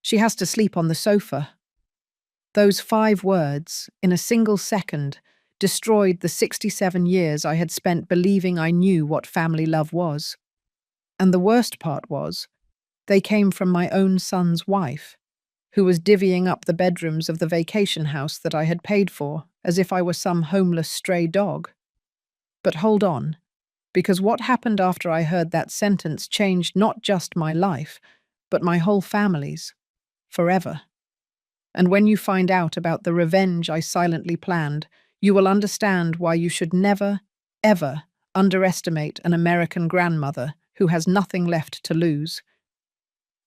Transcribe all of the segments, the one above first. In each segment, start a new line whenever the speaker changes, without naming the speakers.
She has to sleep on the sofa. Those 5 words, in a single second, destroyed the 67 years I had spent believing I knew what family love was. And the worst part was, they came from my own son's wife, who was divvying up the bedrooms of the vacation house that I had paid for, as if I were some homeless stray dog. But hold on, because what happened after I heard that sentence changed not just my life, but my whole family's, forever. And when you find out about the revenge I silently planned, you will understand why you should never, ever underestimate an American grandmother who has nothing left to lose.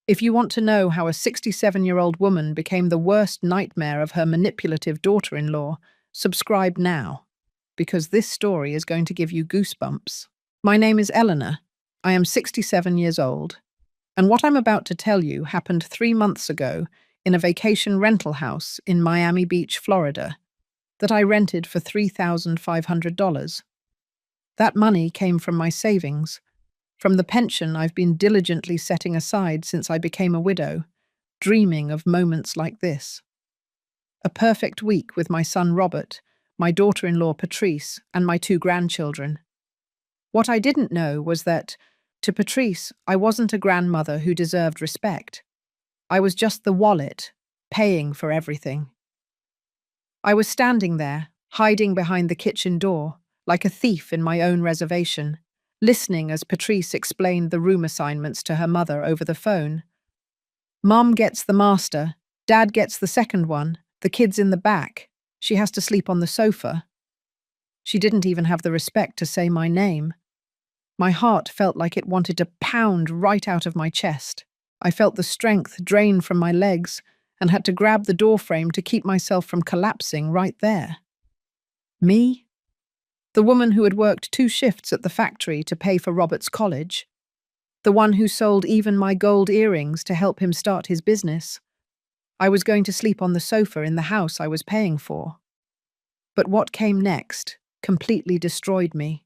If you want to know how a 67-year-old woman became the worst nightmare of her manipulative daughter-in-law, subscribe now, because this story is going to give you goosebumps. My name is Eleanor. I am 67 years old, and what I'm about to tell you happened 3 months ago in a vacation rental house in Miami Beach, Florida, that I rented for $3,500. That money came from my savings, from the pension I've been diligently setting aside since I became a widow, dreaming of moments like this. A perfect week with my son Robert, my daughter-in-law Patrice, and my 2 grandchildren. What I didn't know was that, to Patrice, I wasn't a grandmother who deserved respect. I was just the wallet, paying for everything. I was standing there, hiding behind the kitchen door, like a thief in my own reservation, listening as Patrice explained the room assignments to her mother over the phone. Mom gets the master, Dad gets the second one, the kid's in the back. She has to sleep on the sofa. She didn't even have the respect to say my name. My heart felt like it wanted to pound right out of my chest. I felt the strength drain from my legs and had to grab the doorframe to keep myself from collapsing right there. Me? The woman who had worked 2 shifts at the factory to pay for Robert's college. The one who sold even my gold earrings to help him start his business. I was going to sleep on the sofa in the house I was paying for. But what came next completely destroyed me.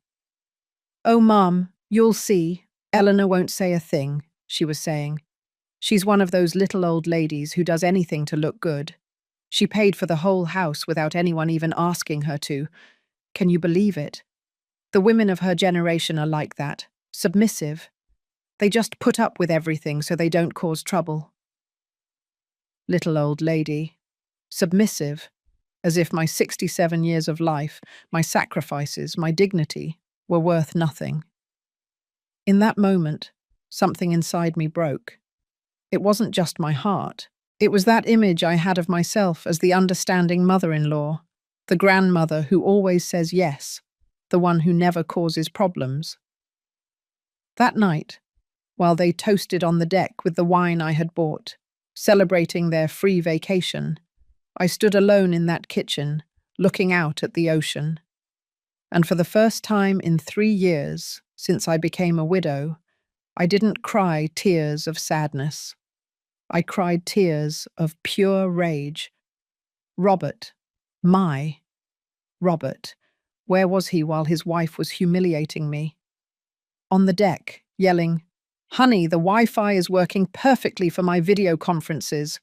"Oh, Mom, you'll see. Eleanor won't say a thing," she was saying. "She's one of those little old ladies who does anything to look good. She paid for the whole house without anyone even asking her to. Can you believe it? The women of her generation are like that, submissive. They just put up with everything so they don't cause trouble." Little old lady. Submissive. As if my 67 years of life, my sacrifices, my dignity, were worth nothing. In that moment, something inside me broke. It wasn't just my heart. It was that image I had of myself as the understanding mother-in-law, the grandmother who always says yes, the one who never causes problems. That night, while they toasted on the deck with the wine I had bought, celebrating their free vacation, I stood alone in that kitchen, looking out at the ocean. And for the first time in 3 years, since I became a widow, I didn't cry tears of sadness. I cried tears of pure rage. Robert, my Robert, where was he while his wife was humiliating me? On the deck, yelling, "Honey, the Wi-Fi is working perfectly for my video conferences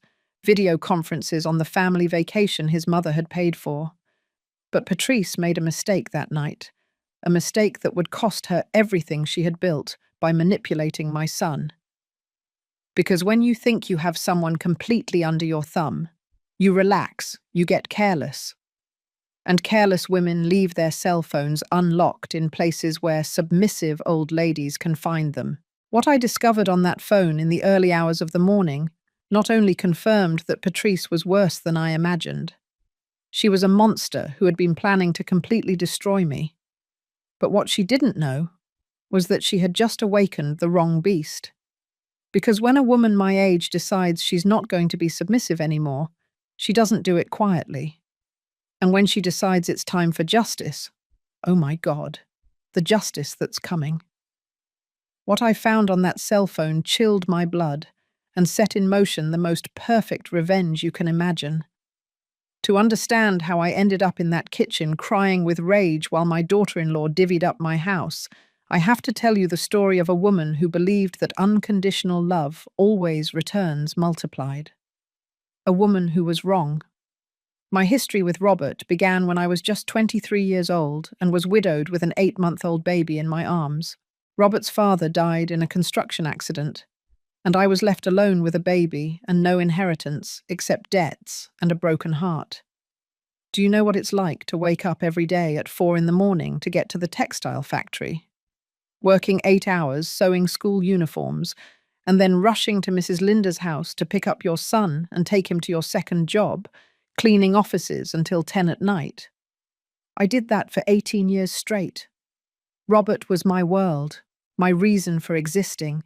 on the family vacation his mother had paid for." But Patrice made a mistake that night, a mistake that would cost her everything she had built by manipulating my son. Because when you think you have someone completely under your thumb, you relax, you get careless. And careless women leave their cell phones unlocked in places where submissive old ladies can find them. What I discovered on that phone in the early hours of the morning not only confirmed that Patrice was worse than I imagined. She was a monster who had been planning to completely destroy me. But what she didn't know was that she had just awakened the wrong beast. Because when a woman my age decides she's not going to be submissive anymore, she doesn't do it quietly. And when she decides it's time for justice, oh my God, the justice that's coming. What I found on that cell phone chilled my blood and set in motion the most perfect revenge you can imagine. To understand how I ended up in that kitchen crying with rage while my daughter-in-law divvied up my house, I have to tell you the story of a woman who believed that unconditional love always returns multiplied. a woman who was wrong. My history with Robert began when I was just 23 years old and was widowed with an 8-month-old baby in my arms. Robert's father died in a construction accident, and I was left alone with a baby and no inheritance except debts and a broken heart. Do you know what it's like to wake up every day at 4 in the morning to get to the textile factory? Working 8 hours sewing school uniforms, and then rushing to Mrs. Linda's house to pick up your son and take him to your second job, cleaning offices until 10 at night. I did that for 18 years straight. Robert was my world, my reason for existing.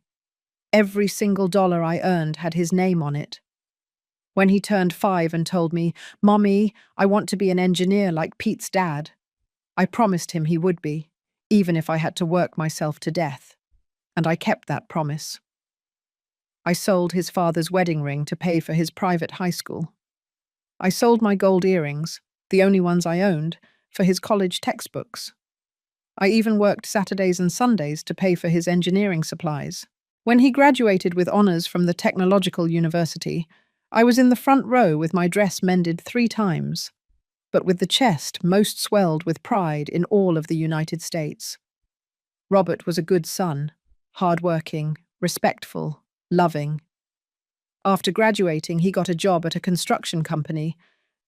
Every single dollar I earned had his name on it. When he turned 5 and told me, "Mommy, I want to be an engineer like Pete's dad," I promised him he would be, even if I had to work myself to death. And I kept that promise. I sold his father's wedding ring to pay for his private high school. I sold my gold earrings, the only ones I owned, for his college textbooks. I even worked Saturdays and Sundays to pay for his engineering supplies. When he graduated with honors from the Technological University, I was in the front row with my dress mended 3 times, but with the chest most swelled with pride in all of the United States. Robert was a good son, hard-working, respectful, loving. After graduating, he got a job at a construction company,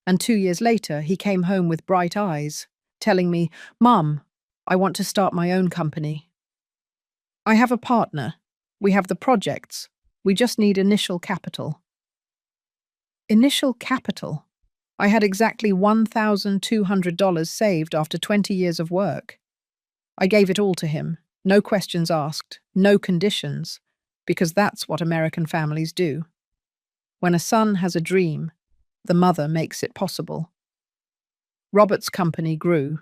and 2 years later, he came home with bright eyes, telling me, "Mum, I want to start my own company. I have a partner. We have the projects. We just need initial capital." Initial capital? I had exactly $1,200 saved after 20 years of work. I gave it all to him, no questions asked, no conditions, because that's what American families do. When a son has a dream, the mother makes it possible. Robert's company grew.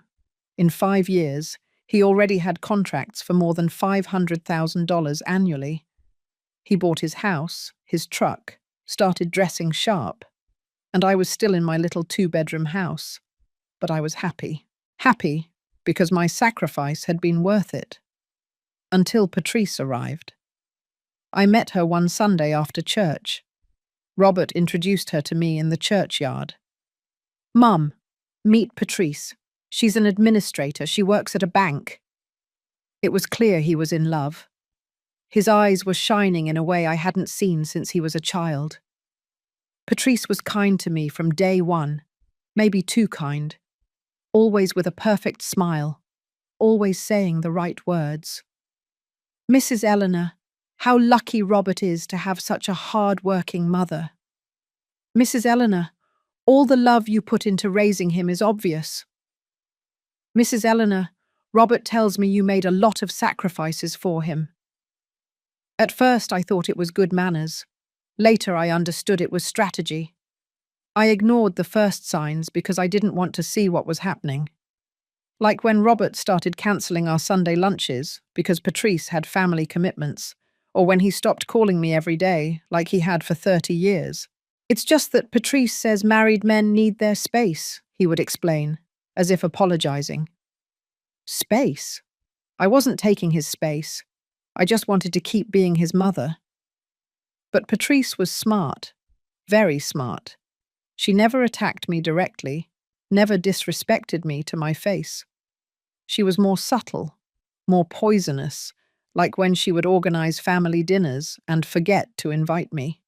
In 5 years, he already had contracts for more than $500,000 annually. He bought his house, his truck, started dressing sharp, and I was still in my little 2-bedroom house. But I was happy. Happy because my sacrifice had been worth it. Until Patrice arrived. I met her one Sunday after church. Robert introduced her to me in the churchyard. "Mum, meet Patrice. She's an administrator. She works at a bank." It was clear he was in love. His eyes were shining in a way I hadn't seen since he was a child. Patrice was kind to me from day one, maybe too kind, always with a perfect smile, always saying the right words. "Mrs. Eleanor, how lucky Robert is to have such a hard-working mother. Mrs. Eleanor, all the love you put into raising him is obvious. Mrs. Eleanor, Robert tells me you made a lot of sacrifices for him." At first I thought it was good manners. Later I understood it was strategy. I ignored the first signs because I didn't want to see what was happening. Like when Robert started cancelling our Sunday lunches because Patrice had family commitments, or when he stopped calling me every day like he had for 30 years. "It's just that Patrice says married men need their space," he would explain, as if apologizing. Space? I wasn't taking his space. I just wanted to keep being his mother. But Patrice was smart, very smart. She never attacked me directly, never disrespected me to my face. She was more subtle, more poisonous, like when she would organize family dinners and forget to invite me.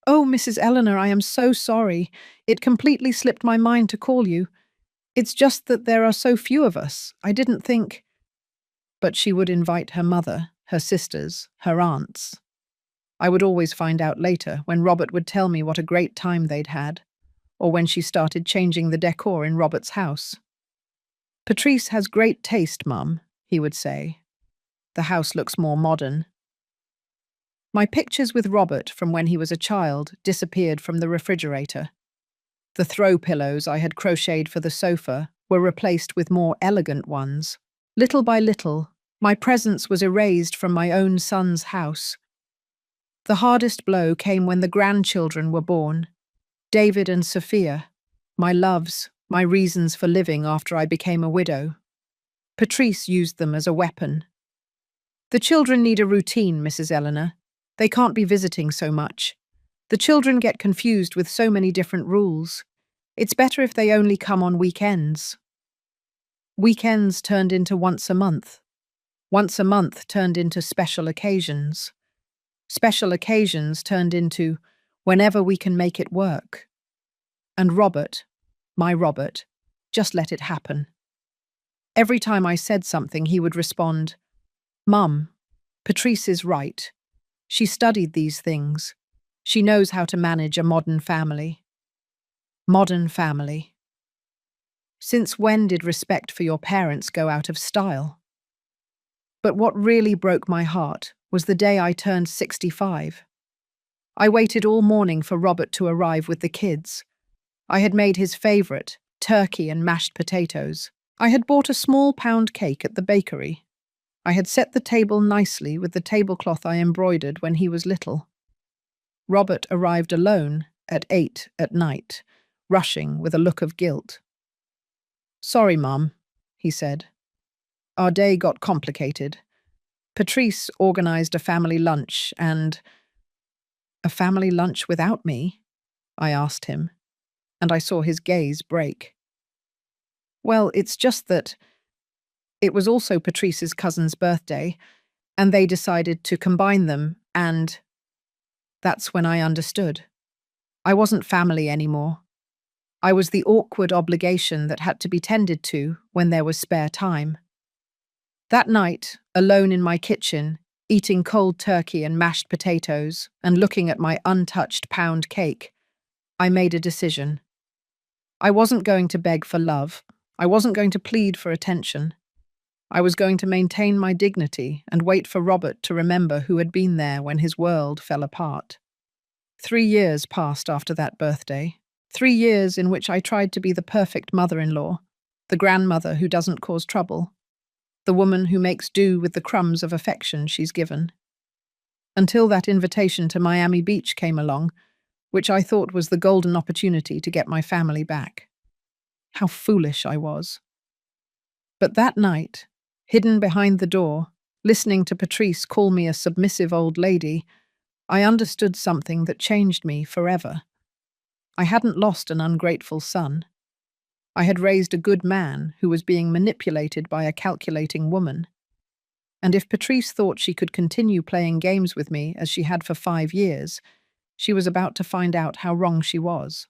"Oh, Mrs. Eleanor, I am so sorry. It completely slipped my mind to call you. It's just that there are so few of us. I didn't think—" But she would invite her mother, her sisters, her aunts. I would always find out later when Robert would tell me what a great time they'd had, or when she started changing the decor in Robert's house. "Patrice has great taste, Mum," he would say. "The house looks more modern." My pictures with Robert from when he was a child disappeared from the refrigerator. The throw pillows I had crocheted for the sofa were replaced with more elegant ones. Little by little, my presence was erased from my own son's house. The hardest blow came when the grandchildren were born. David and Sophia, my loves, my reasons for living after I became a widow. Patrice used them as a weapon. "The children need a routine, Mrs. Eleanor. They can't be visiting so much. The children get confused with so many different rules. It's better if they only come on weekends. Weekends turned into once a month. Once a month turned into special occasions. Special occasions turned into whenever we can make it work. And Robert, my Robert, just let it happen. Every time I said something, he would respond, "Mum, Patrice is right. She studied these things. She knows how to manage a modern family." Modern family. Since when did respect for your parents go out of style? But what really broke my heart was the day I turned 65. I waited all morning for Robert to arrive with the kids. I had made his favourite, turkey and mashed potatoes. I had bought a small pound cake at the bakery. I had set the table nicely with the tablecloth I embroidered when he was little. Robert arrived alone at 8 at night, rushing with a look of guilt. "Sorry, Mum," he said. "Our day got complicated. Patrice organised a family lunch and—" "A family lunch without me?" I asked him, and I saw his gaze break. "Well, it's just that it was also Patrice's cousin's birthday, and they decided to combine them, and—" That's when I understood. I wasn't family anymore. I was the awkward obligation that had to be tended to when there was spare time. That night, alone in my kitchen, eating cold turkey and mashed potatoes and looking at my untouched pound cake, I made a decision. I wasn't going to beg for love. I wasn't going to plead for attention. I was going to maintain my dignity and wait for Robert to remember who had been there when his world fell apart. 3 years passed after that birthday. 3 years in which I tried to be the perfect mother-in-law, the grandmother who doesn't cause trouble, the woman who makes do with the crumbs of affection she's given. Until that invitation to Miami Beach came along, which I thought was the golden opportunity to get my family back. How foolish I was. But that night, hidden behind the door, listening to Patrice call me a submissive old lady, I understood something that changed me forever. I hadn't lost an ungrateful son. I had raised a good man who was being manipulated by a calculating woman. And if Patrice thought she could continue playing games with me as she had for 5 years, she was about to find out how wrong she was.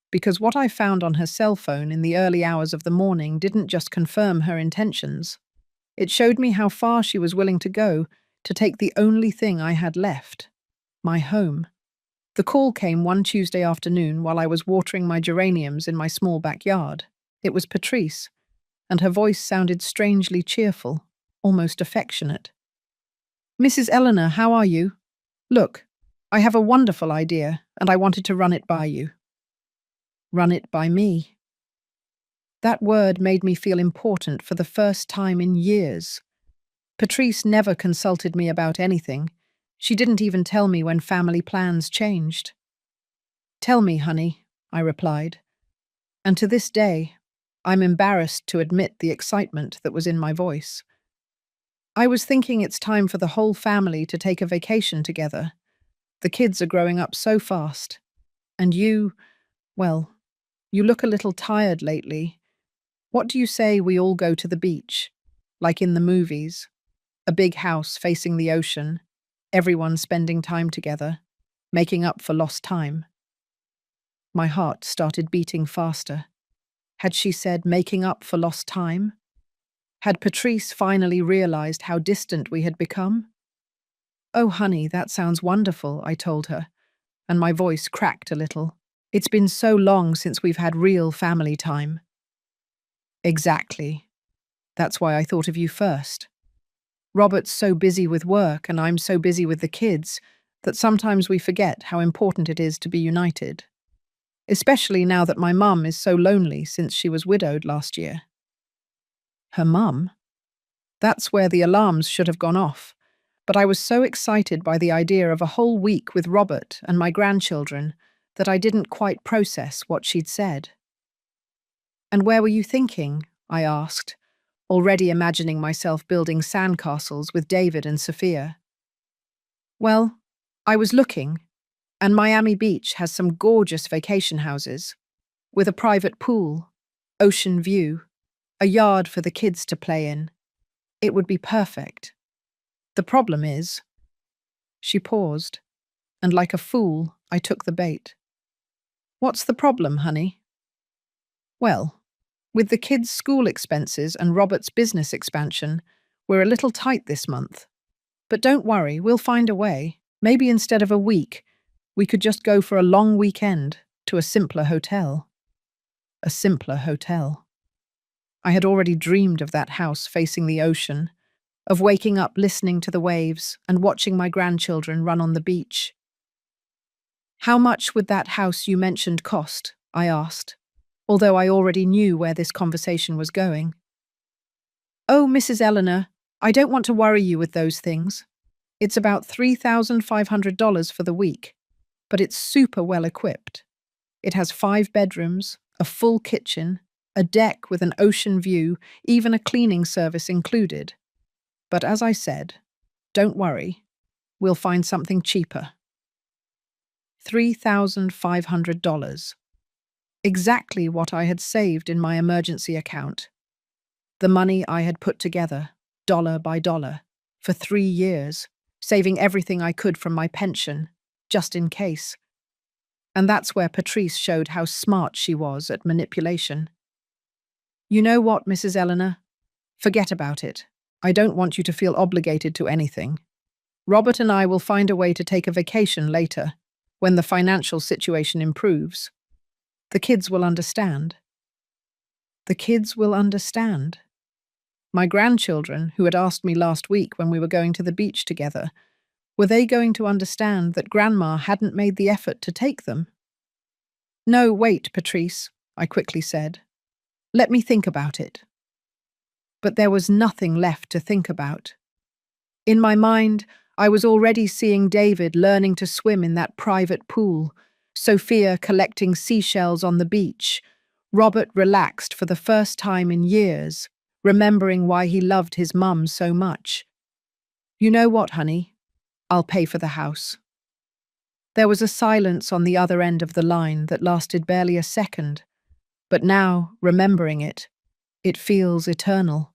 Because what I found on her cell phone in the early hours of the morning didn't just confirm her intentions. It showed me how far she was willing to go to take the only thing I had left, my home. The call came one Tuesday afternoon while I was watering my geraniums in my small backyard. It was Patrice, and her voice sounded strangely cheerful, almost affectionate. "Mrs. Eleanor, how are you? Look, I have a wonderful idea, and I wanted to run it by you." Run it by me. That word made me feel important for the first time in years. Patrice never consulted me about anything. She didn't even tell me when family plans changed. "Tell me, honey," I replied. And to this day, I'm embarrassed to admit the excitement that was in my voice. I was thinking it's time for the whole family to take a vacation together. The kids are growing up so fast. And you, well, you look a little tired lately. What do you say we all go to the beach? Like in the movies. A big house facing the ocean. Everyone spending time together, making up for lost time. My heart started beating faster. Had she said making up for lost time? Had Patrice finally realized how distant we had become? "Oh, honey, that sounds wonderful," I told her, and my voice cracked a little. "It's been so long since we've had real family time." "Exactly. That's why I thought of you first. Robert's so busy with work and I'm so busy with the kids that sometimes we forget how important it is to be united. Especially now that my mum is so lonely since she was widowed last year." Her mum? That's where the alarms should have gone off. But I was so excited by the idea of a whole week with Robert and my grandchildren that I didn't quite process what she'd said. "And where were you thinking?" I asked, already imagining myself building sandcastles with David and Sophia. "Well, I was looking. And Miami Beach has some gorgeous vacation houses with a private pool, ocean view, a yard for the kids to play in. It would be perfect. The problem is, she paused, and like a fool, I took the bait. What's the problem, honey? Well, with the kids' school expenses and Robert's business expansion, we're a little tight this month. But don't worry, we'll find a way. Maybe instead of a week, we could just go for a long weekend to a simpler hotel. A simpler hotel. I had already dreamed of that house facing the ocean, of waking up listening to the waves and watching my grandchildren run on the beach. How much would that house you mentioned cost? I asked, although I already knew where this conversation was going. Oh, Mrs. Eleanor, I don't want to worry you with those things. It's about $3,500 for the week, but it's super well equipped. It has 5 bedrooms, a full kitchen, a deck with an ocean view, even a cleaning service included. But as I said, don't worry, we'll find something cheaper. $3,500. Exactly what I had saved in my emergency account. The money I had put together, dollar by dollar, for 3 years, saving everything I could from my pension, just in case. And that's where Patrice showed how smart she was at manipulation. You know what, Mrs. Eleanor? Forget about it. I don't want you to feel obligated to anything. Robert and I will find a way to take a vacation later, when the financial situation improves. The kids will understand. The kids will understand. My grandchildren, who had asked me last week when we were going to the beach together, were they going to understand that Grandma hadn't made the effort to take them? No, wait, Patrice, I quickly said. Let me think about it. But there was nothing left to think about. In my mind, I was already seeing David learning to swim in that private pool, Sophia collecting seashells on the beach, Robert relaxed for the first time in years, remembering why he loved his mum so much. You know what, honey? I'll pay for the house. There was a silence on the other end of the line that lasted barely a second, but now, remembering it, it feels eternal.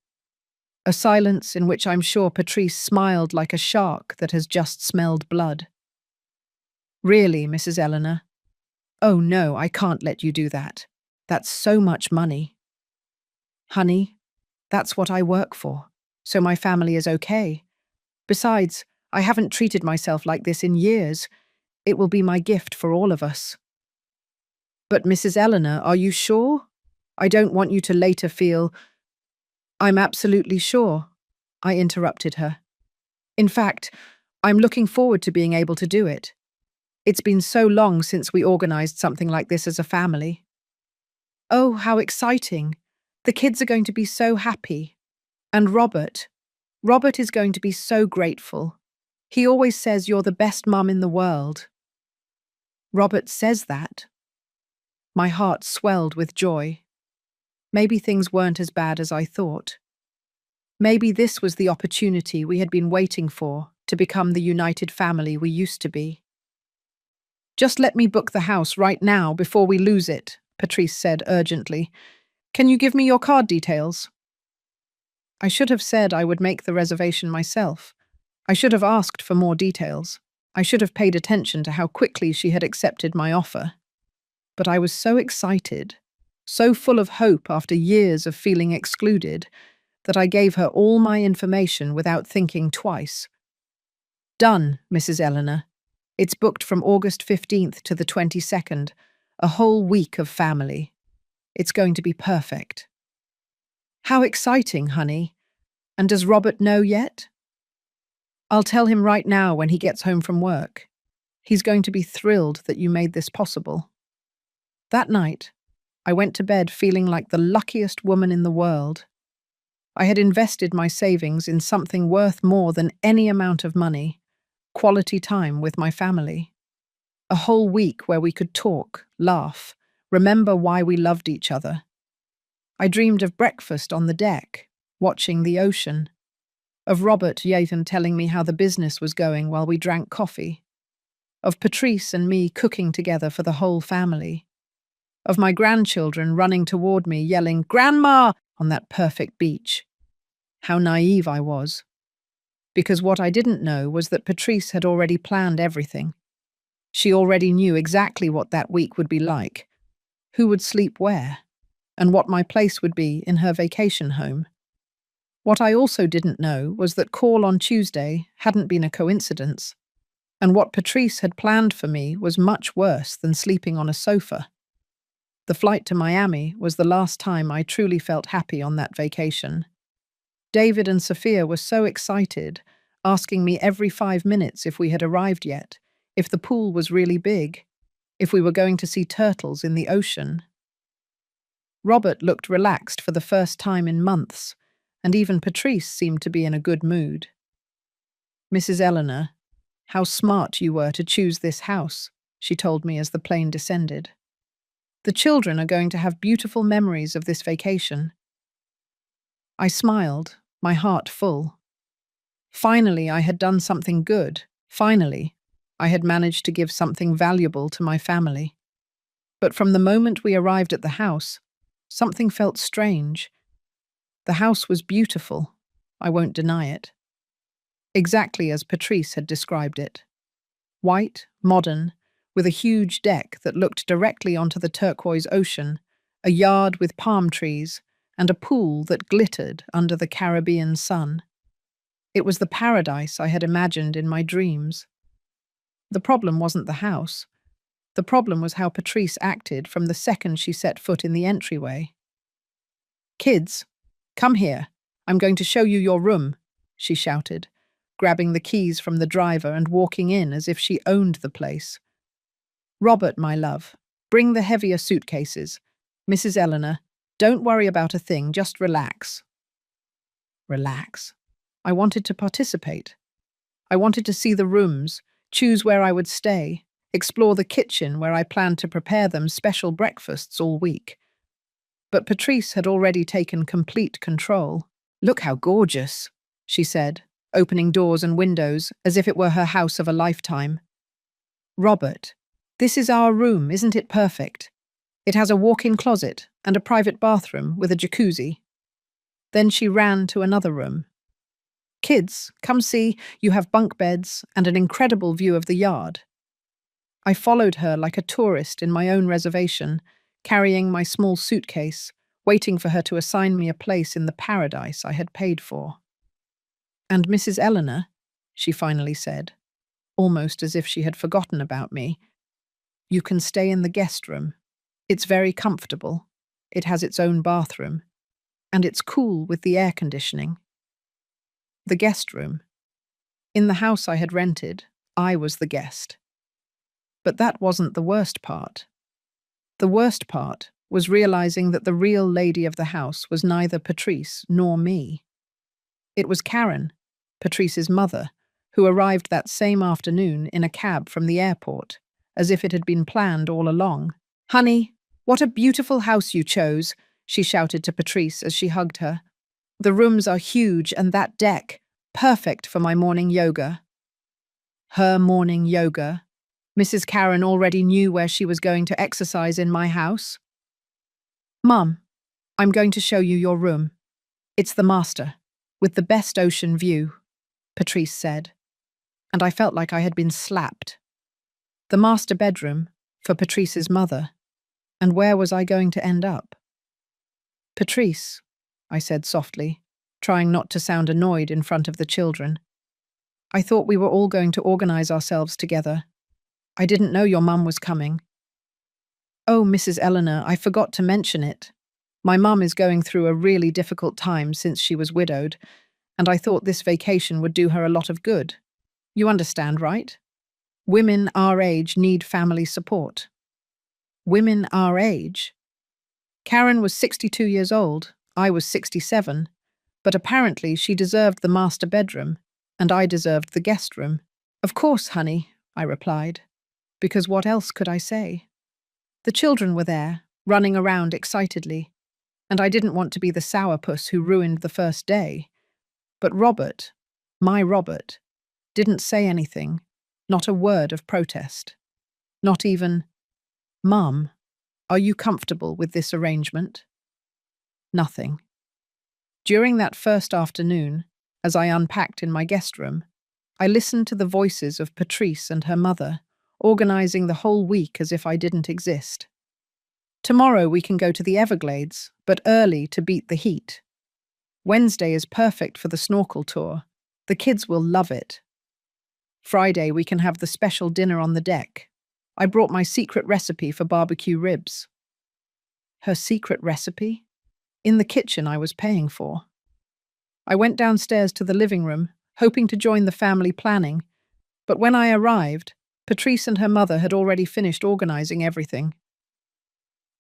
A silence in which I'm sure Patrice smiled like a shark that has just smelled blood. Really, Mrs. Eleanor? Oh no, I can't let you do that. That's so much money. Honey, that's what I work for, so my family is okay. Besides, I haven't treated myself like this in years. It will be my gift for all of us. But Mrs. Eleanor, are you sure? I don't want you to later feel... I'm absolutely sure, I interrupted her. In fact, I'm looking forward to being able to do it. It's been so long since we organized something like this as a family. Oh, how exciting. The kids are going to be so happy. And Robert is going to be so grateful. He always says you're the best mum in the world. Robert says that. My heart swelled with joy. Maybe things weren't as bad as I thought. Maybe this was the opportunity we had been waiting for to become the united family we used to be. Just let me book the house right now before we lose it, Patrice said urgently. Can you give me your card details? I should have said I would make the reservation myself. I should have asked for more details. I should have paid attention to how quickly she had accepted my offer. But I was so excited, so full of hope after years of feeling excluded, that I gave her all my information without thinking twice. Done, Mrs. Eleanor. It's booked from August 15th to the 22nd, a whole week of family. It's going to be perfect. How exciting, honey. And does Robert know yet? I'll tell him right now when he gets home from work. He's going to be thrilled that you made this possible. That night, I went to bed feeling like the luckiest woman in the world. I had invested my savings in something worth more than any amount of money, quality time with my family. A whole week where we could talk, laugh, remember why we loved each other. I dreamed of breakfast on the deck, watching the ocean, of Robert Yaten telling me how the business was going while we drank coffee. of Patrice and me cooking together for the whole family, of my grandchildren running toward me yelling, "Grandma!" on that perfect beach. How naive I was. Because what I didn't know was that Patrice had already planned everything. She already knew exactly what that week would be like, who would sleep where, and what my place would be in her vacation home. What I also didn't know was that call on Tuesday hadn't been a coincidence, and what Patrice had planned for me was much worse than sleeping on a sofa. The flight to Miami was the last time I truly felt happy on that vacation. David and Sophia were so excited, asking me every 5 minutes if we had arrived yet, if the pool was really big, if we were going to see turtles in the ocean. Robert looked relaxed for the first time in months, and even Patrice seemed to be in a good mood. "Mrs. Eleanor, how smart you were to choose this house," she told me as the plane descended. "The children are going to have beautiful memories of this vacation." I smiled, my heart full. Finally, I had done something good. Finally, I had managed to give something valuable to my family. But from the moment we arrived at the house, something felt strange. The house was beautiful, I won't deny it. Exactly as Patrice had described it. White, modern, with a huge deck that looked directly onto the turquoise ocean, a yard with palm trees, and a pool that glittered under the Caribbean sun. It was the paradise I had imagined in my dreams. The problem wasn't the house. The problem was how Patrice acted from the second she set foot in the entryway. "Kids, come here. I'm going to show you your room," she shouted, grabbing the keys from the driver and walking in as if she owned the place. "Robert, my love, bring the heavier suitcases. Mrs. Eleanor, don't worry about a thing, just relax." Relax. I wanted to participate. I wanted to see the rooms, choose where I would stay, explore the kitchen where I planned to prepare them special breakfasts all week. But Patrice had already taken complete control. "Look how gorgeous," she said, opening doors and windows as if it were her house of a lifetime. "Robert, this is our room, isn't it perfect? It has a walk-in closet and a private bathroom with a jacuzzi." Then she ran to another room. "Kids, come see, you have bunk beds and an incredible view of the yard." I followed her like a tourist in my own reservation, carrying my small suitcase, waiting for her to assign me a place in the paradise I had paid for. "And Mrs. Eleanor," she finally said, almost as if she had forgotten about me, "you can stay in the guest room. It's very comfortable. It has its own bathroom. And it's cool with the air conditioning." The guest room. In the house I had rented, I was the guest. But that wasn't the worst part. The worst part was realizing that the real lady of the house was neither Patrice nor me. It was Karen, Patrice's mother, who arrived that same afternoon in a cab from the airport, as if it had been planned all along. "Honey, what a beautiful house you chose," she shouted to Patrice as she hugged her. "The rooms are huge and that deck, perfect for my morning yoga." Her morning yoga. Mrs. Karen already knew where she was going to exercise in my house. "Mum, I'm going to show you your room. It's the master, with the best ocean view," Patrice said, and I felt like I had been slapped. The master bedroom, for Patrice's mother, and where was I going to end up? "Patrice," I said softly, trying not to sound annoyed in front of the children. "I thought we were all going to organize ourselves together. I didn't know your mum was coming." "Oh, Mrs. Eleanor, I forgot to mention it. My mum is going through a really difficult time since she was widowed, and I thought this vacation would do her a lot of good. You understand, right? Women our age need family support." Women our age? Karen was 62 years old, I was 67, but apparently she deserved the master bedroom, and I deserved the guest room. "Of course, honey," I replied, because what else could I say? The children were there, running around excitedly, and I didn't want to be the sourpuss who ruined the first day. But Robert, my Robert, didn't say anything, Not a word of protest. Not even, "Mum, are you comfortable with this arrangement?" Nothing. During that first afternoon, as I unpacked in my guest room, I listened to the voices of Patrice and her mother, organizing the whole week as if I didn't exist. Tomorrow we can go to the Everglades, but early to beat the heat. Wednesday is perfect for the snorkel tour. The kids will love it. Friday we can have the special dinner on the deck. I brought my secret recipe for barbecue ribs. Her secret recipe? In the kitchen I was paying for. I went downstairs to the living room, hoping to join the family planning, but when I arrived, Patrice and her mother had already finished organizing everything.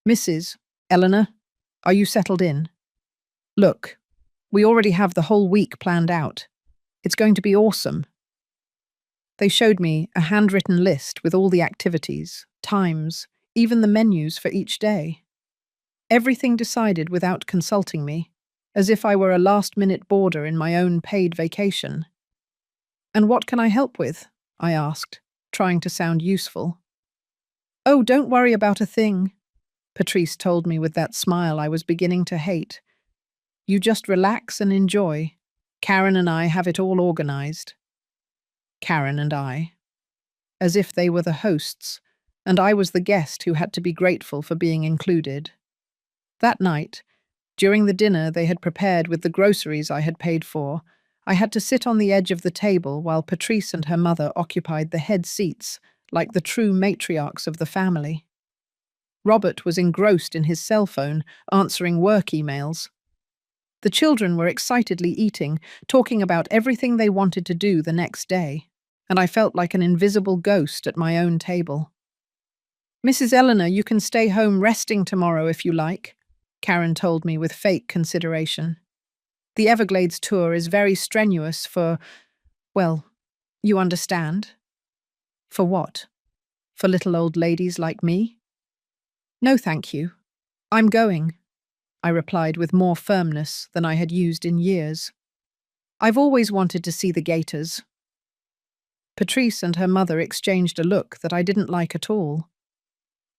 "Mrs. Eleanor, are you settled in? Look, we already have the whole week planned out. It's going to be awesome." They showed me a handwritten list with all the activities, times, even the menus for each day. Everything decided without consulting me, as if I were a last-minute boarder in my own paid vacation. "And what can I help with?" I asked, trying to sound useful. "Oh, don't worry about a thing," Patrice told me with that smile I was beginning to hate. "You just relax and enjoy. Karen and I have it all organized." Karen and I. As if they were the hosts, and I was the guest who had to be grateful for being included. That night, during the dinner they had prepared with the groceries I had paid for, I had to sit on the edge of the table while Patrice and her mother occupied the head seats, like the true matriarchs of the family. Robert was engrossed in his cell phone, answering work emails. The children were excitedly eating, talking about everything they wanted to do the next day, and I felt like an invisible ghost at my own table. "Mrs. Eleanor, you can stay home resting tomorrow if you like," Karen told me with fake consideration. "The Everglades tour is very strenuous for, well, you understand." "For what? For little old ladies like me?" "No, thank you. I'm going," I replied with more firmness than I had used in years. "I've always wanted to see the gators." Patrice and her mother exchanged a look that I didn't like at all.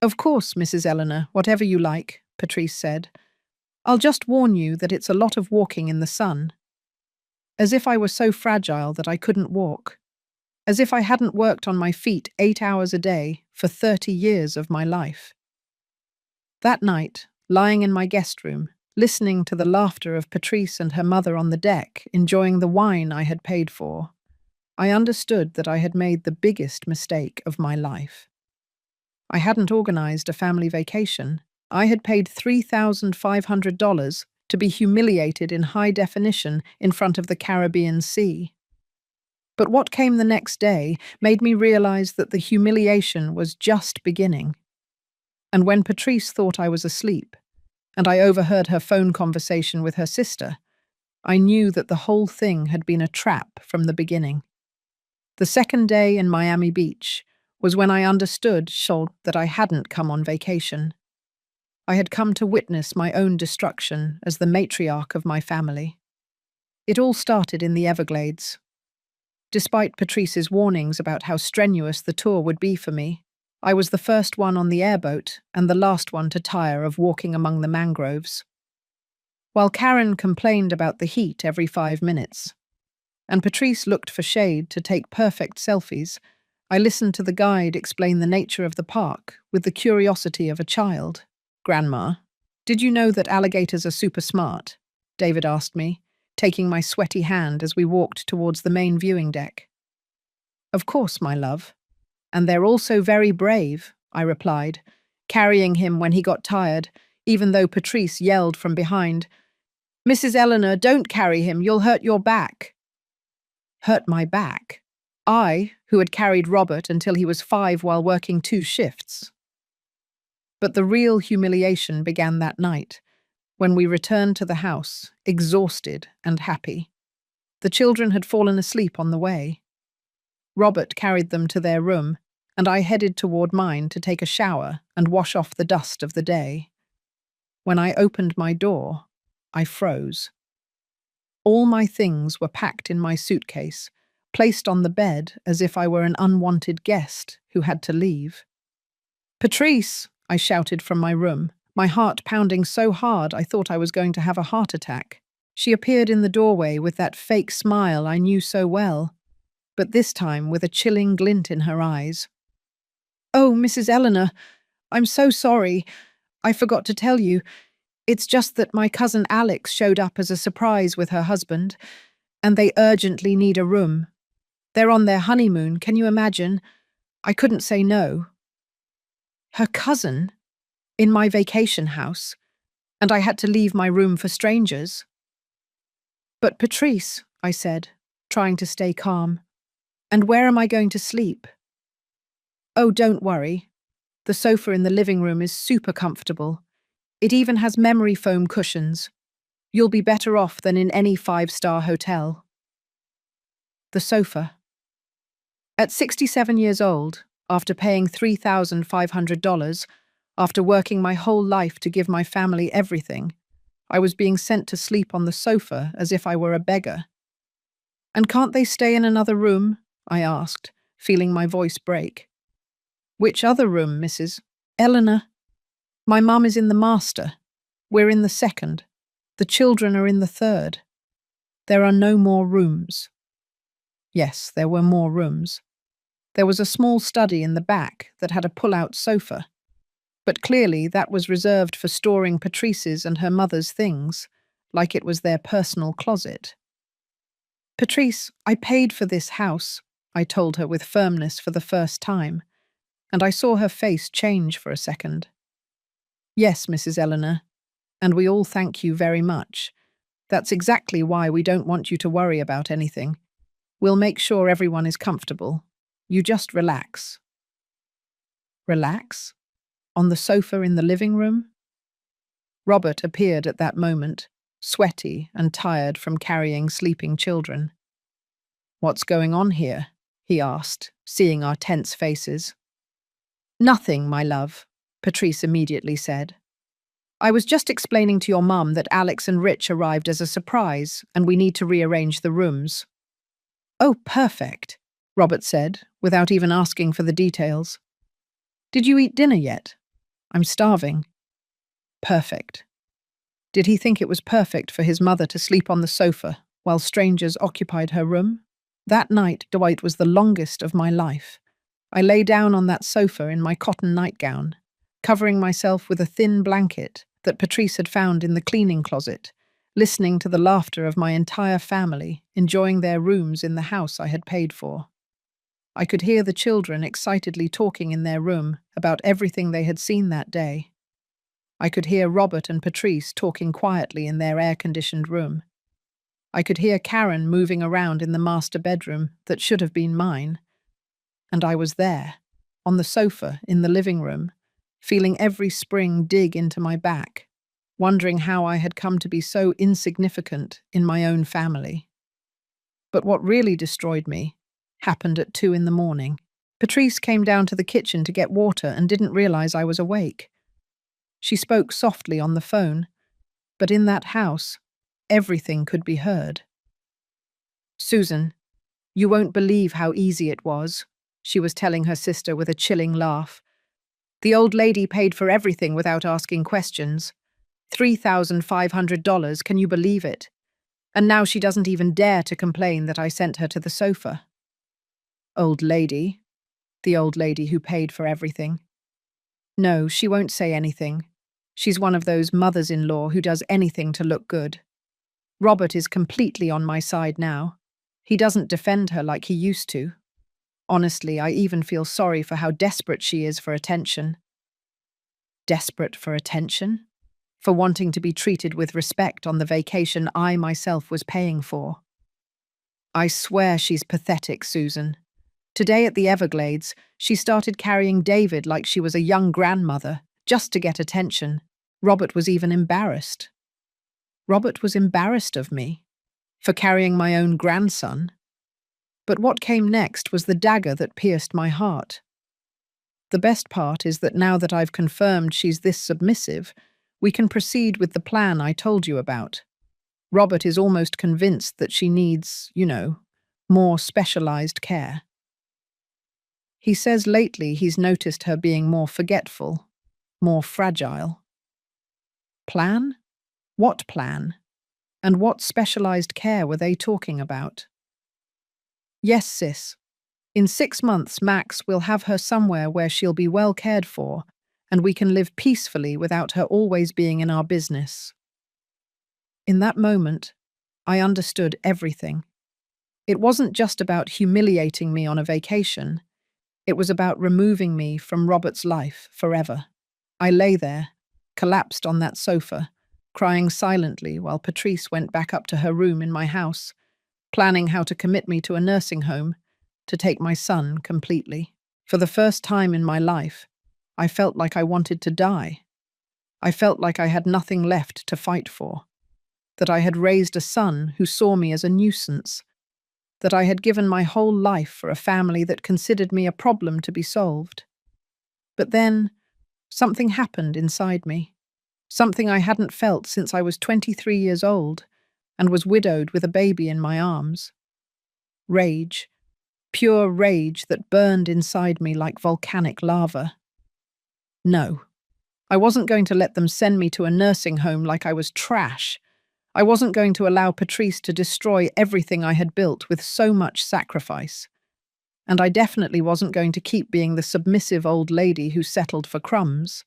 "Of course, Mrs. Eleanor, whatever you like," Patrice said. "I'll just warn you that it's a lot of walking in the sun." As if I were so fragile that I couldn't walk. As if I hadn't worked on my feet 8 hours a day for 30 years of my life. That night, lying in my guest room, listening to the laughter of Patrice and her mother on the deck, enjoying the wine I had paid for, I understood that I had made the biggest mistake of my life. I hadn't organized a family vacation. I had paid $3,500 to be humiliated in high definition in front of the Caribbean Sea. But what came the next day made me realize that the humiliation was just beginning. And when Patrice thought I was asleep, and I overheard her phone conversation with her sister, I knew that the whole thing had been a trap from the beginning. The second day in Miami Beach was when I understood that I hadn't come on vacation. I had come to witness my own destruction as the matriarch of my family. It all started in the Everglades. Despite Patrice's warnings about how strenuous the tour would be for me, I was the first one on the airboat and the last one to tire of walking among the mangroves. While Karen complained about the heat every 5 minutes, and Patrice looked for shade to take perfect selfies, I listened to the guide explain the nature of the park with the curiosity of a child. "Grandma, did you know that alligators are super smart?" David asked me, taking my sweaty hand as we walked towards the main viewing deck. "Of course, my love. And they're also very brave," I replied, carrying him when he got tired, even though Patrice yelled from behind, "Mrs. Eleanor, don't carry him, you'll hurt your back." Hurt my back? I, who had carried Robert until he was 5 while working 2 shifts. But the real humiliation began that night, when we returned to the house, exhausted and happy. The children had fallen asleep on the way. Robert carried them to their room, and I headed toward mine to take a shower and wash off the dust of the day. When I opened my door, I froze. All my things were packed in my suitcase, placed on the bed as if I were an unwanted guest who had to leave. "Patrice!" I shouted from my room, my heart pounding so hard I thought I was going to have a heart attack. She appeared in the doorway with that fake smile I knew so well, but this time with a chilling glint in her eyes. "Oh, Mrs. Eleanor, I'm so sorry. I forgot to tell you. It's just that my cousin Alex showed up as a surprise with her husband, and they urgently need a room. They're on their honeymoon, can you imagine? I couldn't say no." Her cousin? In my vacation house? And I had to leave my room for strangers? "But Patrice," I said, trying to stay calm, "and where am I going to sleep?" "Oh, don't worry. The sofa in the living room is super comfortable. It even has memory foam cushions. You'll be better off than in any five-star hotel." The sofa. At 67 years old, after paying $3,500, after working my whole life to give my family everything, I was being sent to sleep on the sofa as if I were a beggar. "And can't they stay in another room?" I asked, feeling my voice break. "Which other room, Mrs. Eleanor? My mum is in the master. We're in the second. The children are in the third. There are no more rooms." Yes, there were more rooms. There was a small study in the back that had a pull-out sofa, but clearly that was reserved for storing Patrice's and her mother's things, like it was their personal closet. "Patrice, I paid for this house," I told her with firmness for the first time, and I saw her face change for a second. "Yes, Mrs. Eleanor, and we all thank you very much. That's exactly why we don't want you to worry about anything. We'll make sure everyone is comfortable. You just relax." Relax? On the sofa in the living room? Robert appeared at that moment, sweaty and tired from carrying sleeping children. "What's going on here?" he asked, seeing our tense faces. "Nothing, my love," Patrice immediately said. "I was just explaining to your mum that Alex and Rich arrived as a surprise and we need to rearrange the rooms." "Oh, perfect," Robert said, without even asking for the details. "Did you eat dinner yet?" "I'm starving." Perfect. Did he think it was perfect for his mother to sleep on the sofa while strangers occupied her room? That night, Dwight, was the longest of my life. I lay down on that sofa in my cotton nightgown, covering myself with a thin blanket that Patrice had found in the cleaning closet, listening to the laughter of my entire family, enjoying their rooms in the house I had paid for. I could hear the children excitedly talking in their room about everything they had seen that day. I could hear Robert and Patrice talking quietly in their air-conditioned room. I could hear Karen moving around in the master bedroom that should have been mine. And I was there, on the sofa in the living room, feeling every spring dig into my back, wondering how I had come to be so insignificant in my own family. But what really destroyed me happened at 2 in the morning. Patrice came down to the kitchen to get water and didn't realize I was awake. She spoke softly on the phone, but in that house, everything could be heard. "Susan, you won't believe how easy it was," she was telling her sister with a chilling laugh. "The old lady paid for everything without asking questions. $3,500, can you believe it? And now she doesn't even dare to complain that I sent her to the sofa." "Old lady?" "The old lady who paid for everything." "No, she won't say anything. She's one of those mothers-in-law who does anything to look good. Robert is completely on my side now. He doesn't defend her like he used to. Honestly, I even feel sorry for how desperate she is for attention." Desperate for attention? For wanting to be treated with respect on the vacation I myself was paying for. "I swear she's pathetic, Susan. Today at the Everglades, she started carrying David like she was a young grandmother, just to get attention. Robert was even embarrassed." Robert was embarrassed of me? For carrying my own grandson? But what came next was the dagger that pierced my heart. The best part is that now that I've confirmed she's this submissive, we can proceed with the plan I told you about. Robert is almost convinced that she needs, more specialized care. He says lately he's noticed her being more forgetful, more fragile. Plan? What plan? And what specialized care were they talking about? Yes, sis. In 6 months, Max will have her somewhere where she'll be well cared for, and we can live peacefully without her always being in our business. In that moment, I understood everything. It wasn't just about humiliating me on a vacation. It was about removing me from Robert's life forever. I lay there, collapsed on that sofa, crying silently while Patrice went back up to her room in my house, planning how to commit me to a nursing home, to take my son completely. For the first time in my life, I felt like I wanted to die. I felt like I had nothing left to fight for, that I had raised a son who saw me as a nuisance, that I had given my whole life for a family that considered me a problem to be solved. But then, something happened inside me, something I hadn't felt since I was 23 years old and was widowed with a baby in my arms. Rage, pure rage that burned inside me like volcanic lava. No, I wasn't going to let them send me to a nursing home like I was trash. I wasn't going to allow Patrice to destroy everything I had built with so much sacrifice. And I definitely wasn't going to keep being the submissive old lady who settled for crumbs.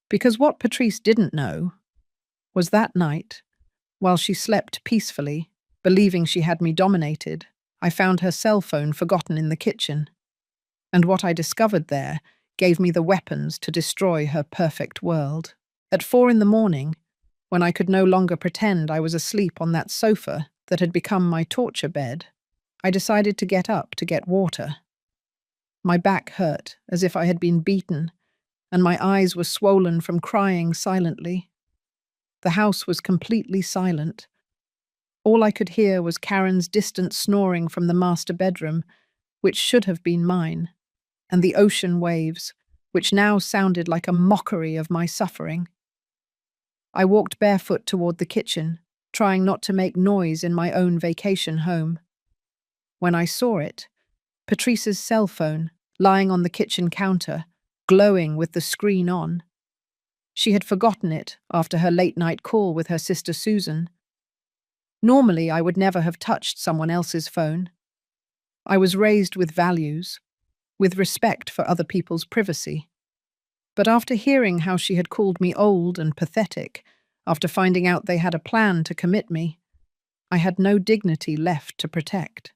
Because what Patrice didn't know was that night, while she slept peacefully, believing she had me dominated, I found her cell phone forgotten in the kitchen. And what I discovered there gave me the weapons to destroy her perfect world. At 4 a.m, when I could no longer pretend I was asleep on that sofa that had become my torture bed, I decided to get up to get water. My back hurt as if I had been beaten, and my eyes were swollen from crying silently. The house was completely silent. All I could hear was Karen's distant snoring from the master bedroom, which should have been mine, and the ocean waves, which now sounded like a mockery of my suffering. I walked barefoot toward the kitchen, trying not to make noise in my own vacation home. When I saw it, Patrice's cell phone, lying on the kitchen counter, glowing with the screen on. She had forgotten it after her late-night call with her sister Susan. Normally, I would never have touched someone else's phone. I was raised with values, with respect for other people's privacy. But after hearing how she had called me old and pathetic, after finding out they had a plan to commit me, I had no dignity left to protect.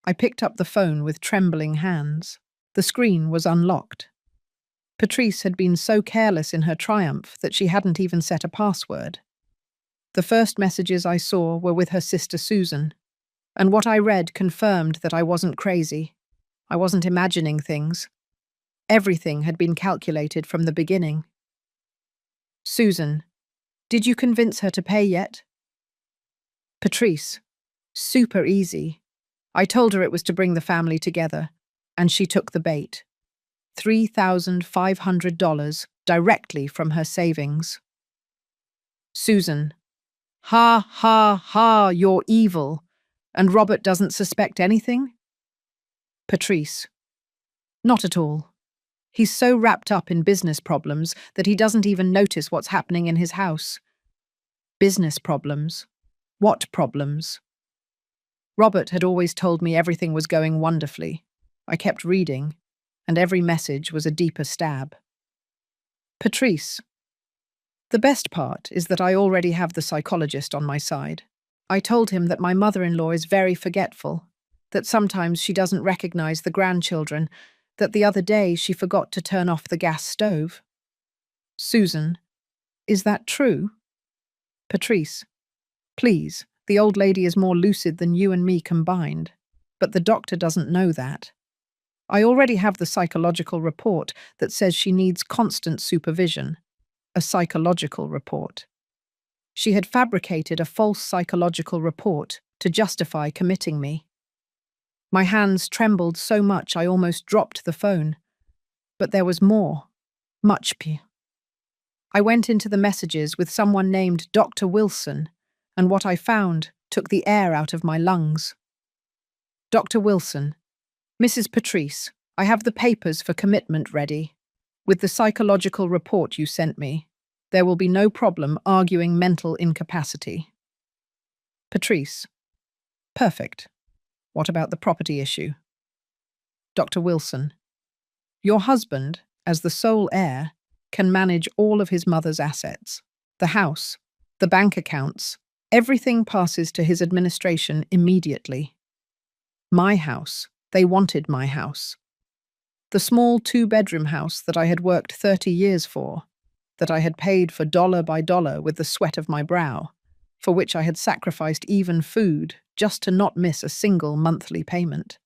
I picked up the phone with trembling hands. The screen was unlocked. Patrice had been so careless in her triumph that she hadn't even set a password. The first messages I saw were with her sister Susan, and what I read confirmed that I wasn't crazy. I wasn't imagining things. Everything had been calculated from the beginning. Susan, did you convince her to pay yet? Patrice, super easy. I told her it was to bring the family together, and she took the bait. $3,500 directly from her savings. Susan, ha, ha, ha, you're evil, and Robert doesn't suspect anything? Patrice, not at all. He's so wrapped up in business problems that he doesn't even notice what's happening in his house. Business problems? What problems? Robert had always told me everything was going wonderfully. I kept reading, and every message was a deeper stab. Patrice, the best part is that I already have the psychologist on my side. I told him that my mother-in-law is very forgetful, that sometimes she doesn't recognize the grandchildren, that the other day she forgot to turn off the gas stove. Susan, is that true? Patrice, please, the old lady is more lucid than you and me combined, but the doctor doesn't know that. I already have the psychological report that says she needs constant supervision, a psychological report. She had fabricated a false psychological report to justify committing me. My hands trembled so much I almost dropped the phone. But there was more, much more. I went into the messages with someone named Dr. Wilson, and what I found took the air out of my lungs. Dr. Wilson, Mrs. Patrice, I have the papers for commitment ready. With the psychological report you sent me, there will be no problem arguing mental incapacity. Patrice, perfect. What about the property issue? Dr. Wilson, your husband, as the sole heir, can manage all of his mother's assets. The house, the bank accounts, everything passes to his administration immediately. My house, they wanted my house. The small two-bedroom house that I had worked 30 years for, that I had paid for dollar by dollar with the sweat of my brow, for which I had sacrificed even food just to not miss a single monthly payment.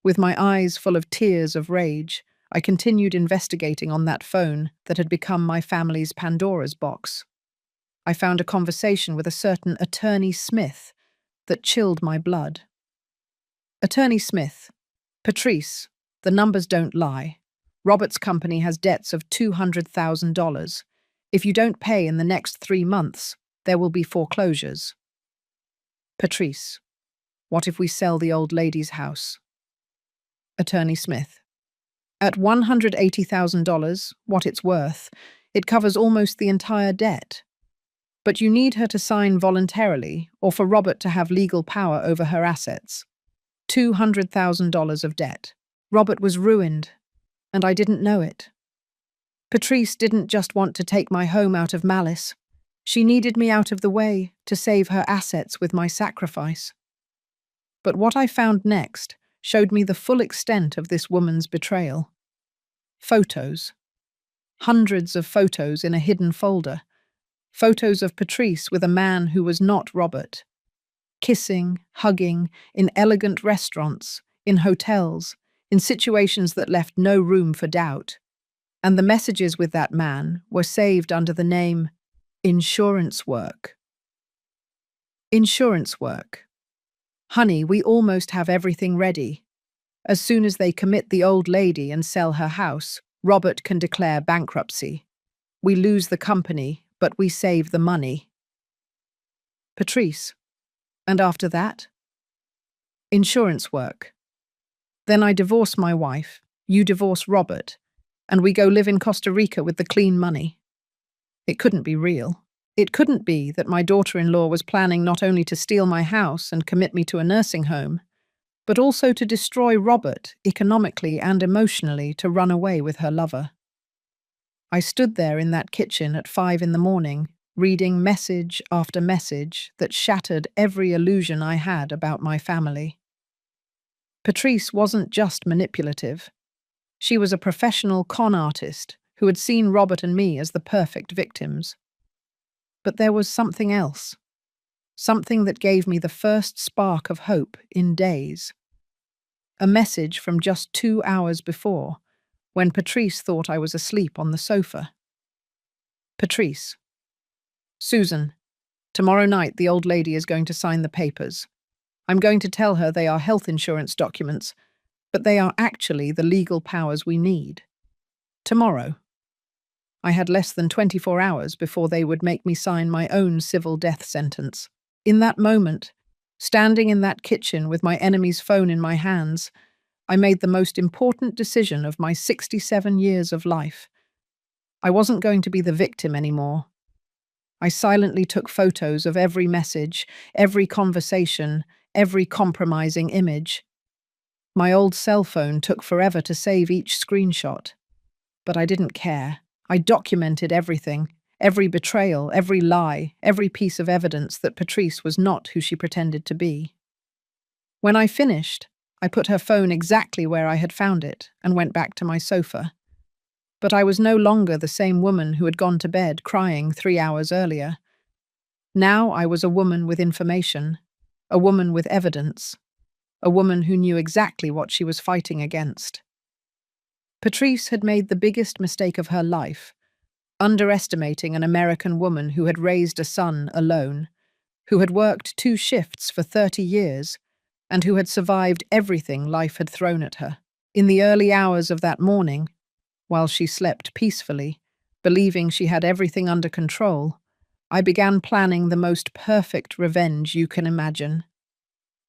With my eyes full of tears of rage, I continued investigating on that phone that had become my family's Pandora's box. I found a conversation with a certain Attorney Smith that chilled my blood. Attorney Smith, Patrice, the numbers don't lie. Robert's company has debts of $200,000. If you don't pay in the next 3 months, there will be foreclosures. Patrice, what if we sell the old lady's house? Attorney Smith, at $180,000, what it's worth, it covers almost the entire debt. But you need her to sign voluntarily or for Robert to have legal power over her assets. $200,000 of debt. Robert was ruined, and I didn't know it. Patrice didn't just want to take my home out of malice. She needed me out of the way to save her assets with my sacrifice. But what I found next showed me the full extent of this woman's betrayal. Photos. Hundreds of photos in a hidden folder. Photos of Patrice with a man who was not Robert. Kissing, hugging, in elegant restaurants, in hotels, in situations that left no room for doubt. And the messages with that man were saved under the name insurance work. Insurance work. Honey, we almost have everything ready. As soon as they commit the old lady and sell her house, Robert can declare bankruptcy. We lose the company, but we save the money. Patrice, and after that? Insurance work. Then I divorce my wife, you divorce Robert, and we go live in Costa Rica with the clean money. It couldn't be real. It couldn't be that my daughter-in-law was planning not only to steal my house and commit me to a nursing home, but also to destroy Robert economically and emotionally to run away with her lover. I stood there in that kitchen at 5 a.m, reading message after message that shattered every illusion I had about my family. Patrice wasn't just manipulative. She was a professional con artist who had seen Robert and me as the perfect victims. But there was something else. Something that gave me the first spark of hope in days. A message from just 2 hours before, when Patrice thought I was asleep on the sofa. Patrice. Susan, tomorrow night the old lady is going to sign the papers. I'm going to tell her they are health insurance documents, but they are actually the legal powers we need. Tomorrow. I had less than 24 hours before they would make me sign my own civil death sentence. In that moment, standing in that kitchen with my enemy's phone in my hands, I made the most important decision of my 67 years of life. I wasn't going to be the victim anymore. I silently took photos of every message, every conversation, every compromising image. My old cell phone took forever to save each screenshot. But I didn't care. I documented everything, every betrayal, every lie, every piece of evidence that Patrice was not who she pretended to be. When I finished, I put her phone exactly where I had found it and went back to my sofa. But I was no longer the same woman who had gone to bed crying 3 hours earlier. Now I was a woman with information, a woman with evidence, a woman who knew exactly what she was fighting against. Patrice had made the biggest mistake of her life, underestimating an American woman who had raised a son alone, who had worked 2 shifts for 30 years, and who had survived everything life had thrown at her. In the early hours of that morning, while she slept peacefully, believing she had everything under control, I began planning the most perfect revenge you can imagine.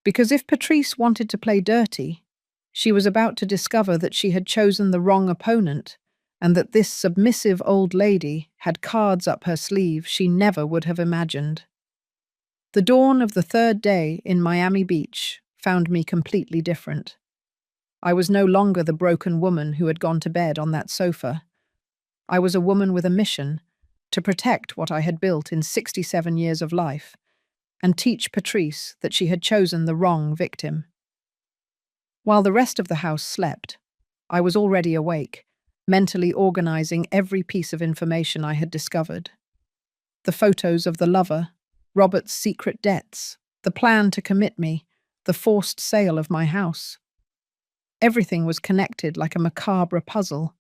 Because if Patrice wanted to play dirty, she was about to discover that she had chosen the wrong opponent and that this submissive old lady had cards up her sleeve she never would have imagined. The dawn of the third day in Miami Beach found me completely different. I was no longer the broken woman who had gone to bed on that sofa. I was a woman with a mission to protect what I had built in 67 years of life and teach Patrice that she had chosen the wrong victim. While the rest of the house slept, I was already awake, mentally organizing every piece of information I had discovered. The photos of the lover, Robert's secret debts, the plan to commit me, the forced sale of my house. Everything was connected like a macabre puzzle,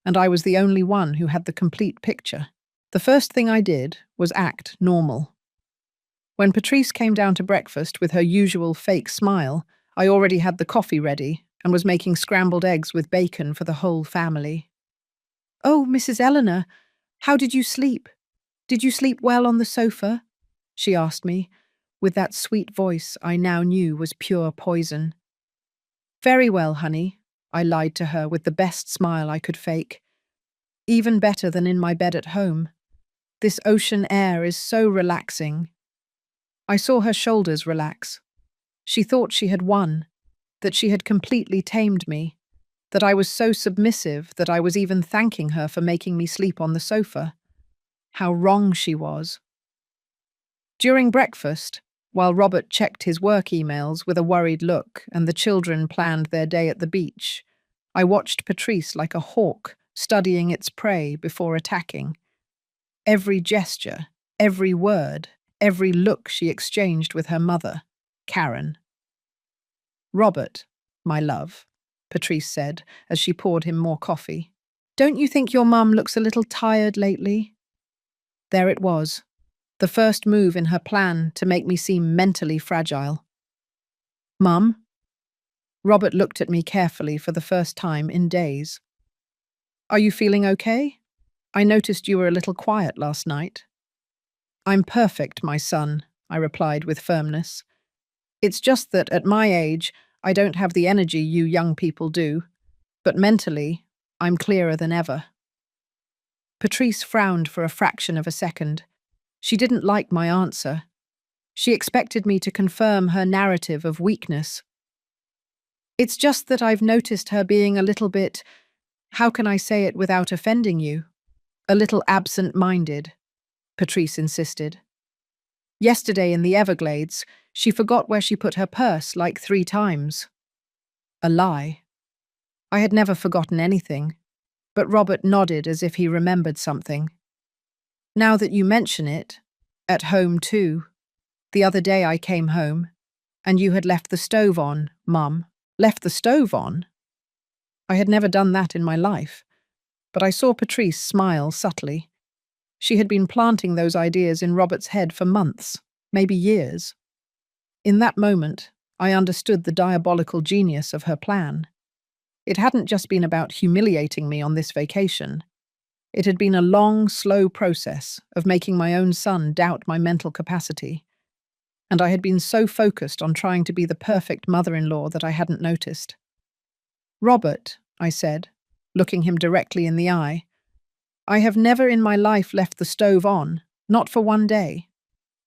and I was the only one who had the complete picture. The first thing I did was act normal. When Patrice came down to breakfast with her usual fake smile, I already had the coffee ready and was making scrambled eggs with bacon for the whole family. "Oh, Mrs. Eleanor, how did you sleep? Did you sleep well on the sofa?" she asked me, with that sweet voice I now knew was pure poison. "Very well, honey," I lied to her with the best smile I could fake. "Even better than in my bed at home. This ocean air is so relaxing." I saw her shoulders relax. She thought she had won, that she had completely tamed me, that I was so submissive that I was even thanking her for making me sleep on the sofa. How wrong she was. During breakfast, while Robert checked his work emails with a worried look and the children planned their day at the beach, I watched Patrice like a hawk studying its prey before attacking. Every gesture, every word, every look she exchanged with her mother, Karen. "Robert, my love," Patrice said as she poured him more coffee. "Don't you think your mum looks a little tired lately?" There it was, the first move in her plan to make me seem mentally fragile. "Mum?" Robert looked at me carefully for the first time in days. "Are you feeling okay? I noticed you were a little quiet last night." "I'm perfect, my son," I replied with firmness. "It's just that at my age, I don't have the energy you young people do, but mentally, I'm clearer than ever." Patrice frowned for a fraction of a second. She didn't like my answer. She expected me to confirm her narrative of weakness. "It's just that I've noticed her being a little bit, how can I say it without offending you? A little absent-minded," Patrice insisted. "Yesterday in the Everglades, she forgot where she put her purse like 3 times." A lie. I had never forgotten anything, but Robert nodded as if he remembered something. "Now that you mention it, at home too. The other day I came home, and you had left the stove on, Mum." "Left the stove on?" I had never done that in my life, but I saw Patrice smile subtly. She had been planting those ideas in Robert's head for months, maybe years. In that moment, I understood the diabolical genius of her plan. It hadn't just been about humiliating me on this vacation. It had been a long, slow process of making my own son doubt my mental capacity. And I had been so focused on trying to be the perfect mother-in-law that I hadn't noticed. "Robert," I said, looking him directly in the eye, "I have never in my life left the stove on, not for one day.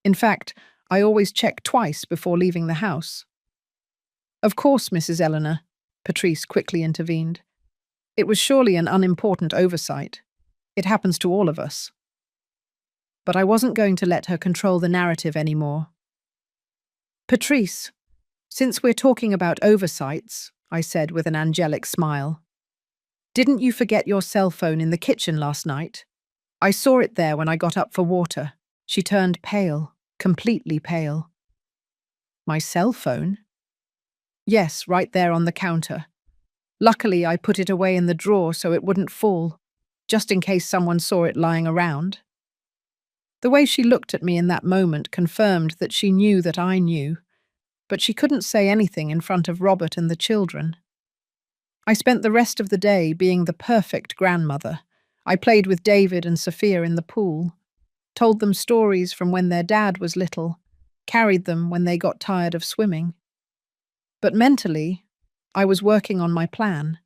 In fact, I always check twice before leaving the house." "Of course, Mrs. Eleanor," Patrice quickly intervened. "It was surely an unimportant oversight. It happens to all of us." But I wasn't going to let her control the narrative anymore. "Patrice, since we're talking about oversights," I said with an angelic smile, "didn't you forget your cell phone in the kitchen last night? I saw it there when I got up for water." She turned pale, completely pale. "My cell phone?" "Yes, right there on the counter. Luckily, I put it away in the drawer so it wouldn't fall, just in case someone saw it lying around." The way she looked at me in that moment confirmed that she knew that I knew, but she couldn't say anything in front of Robert and the children. I spent the rest of the day being the perfect grandmother. I played with David and Sophia in the pool, told them stories from when their dad was little, carried them when they got tired of swimming. But mentally, I was working on my plan.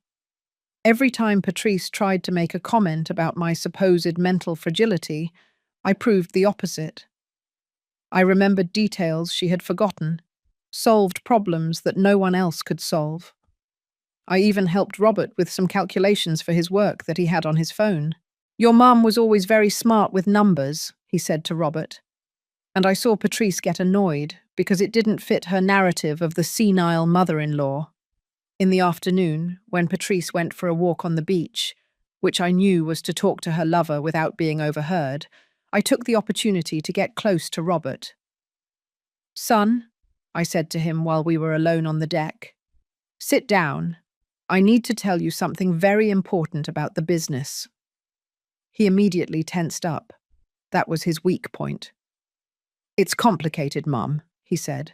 Every time Patrice tried to make a comment about my supposed mental fragility, I proved the opposite. I remembered details she had forgotten, solved problems that no one else could solve. I even helped Robert with some calculations for his work that he had on his phone. "Your mum was always very smart with numbers," he said to Robert. And I saw Patrice get annoyed because it didn't fit her narrative of the senile mother-in-law. In the afternoon, when Patrice went for a walk on the beach, which I knew was to talk to her lover without being overheard, I took the opportunity to get close to Robert. "Son," I said to him while we were alone on the deck, "sit down. I need to tell you something very important about the business." He immediately tensed up. That was his weak point. "It's complicated, Mum," he said,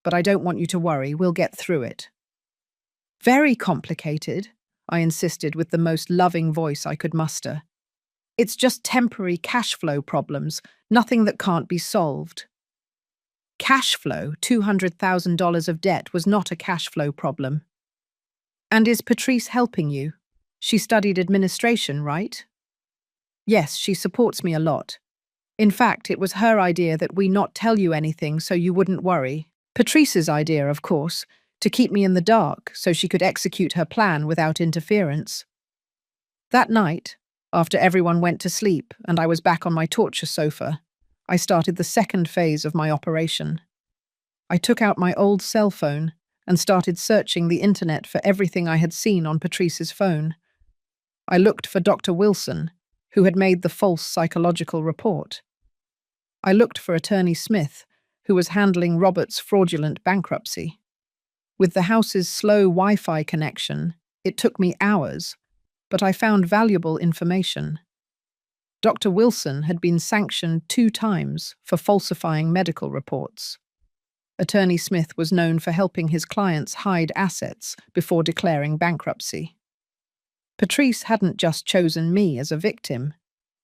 "but I don't want you to worry. We'll get through it." "Very complicated," I insisted with the most loving voice I could muster. "It's just temporary cash flow problems, nothing that can't be solved." Cash flow, $200,000 of debt, was not a cash flow problem. "And is Patrice helping you? She studied administration, right?" "Yes, she supports me a lot. In fact, it was her idea that we not tell you anything so you wouldn't worry. Patrice's idea, of course, to keep me in the dark so she could execute her plan without interference." That night, after everyone went to sleep and I was back on my torture sofa, I started the second phase of my operation. I took out my old cell phone and started searching the internet for everything I had seen on Patrice's phone. I looked for Dr. Wilson, who had made the false psychological report. I looked for Attorney Smith, who was handling Robert's fraudulent bankruptcy. With the house's slow Wi-Fi connection, it took me hours, but I found valuable information. Dr. Wilson had been sanctioned 2 times for falsifying medical reports. Attorney Smith was known for helping his clients hide assets before declaring bankruptcy. Patrice hadn't just chosen me as a victim.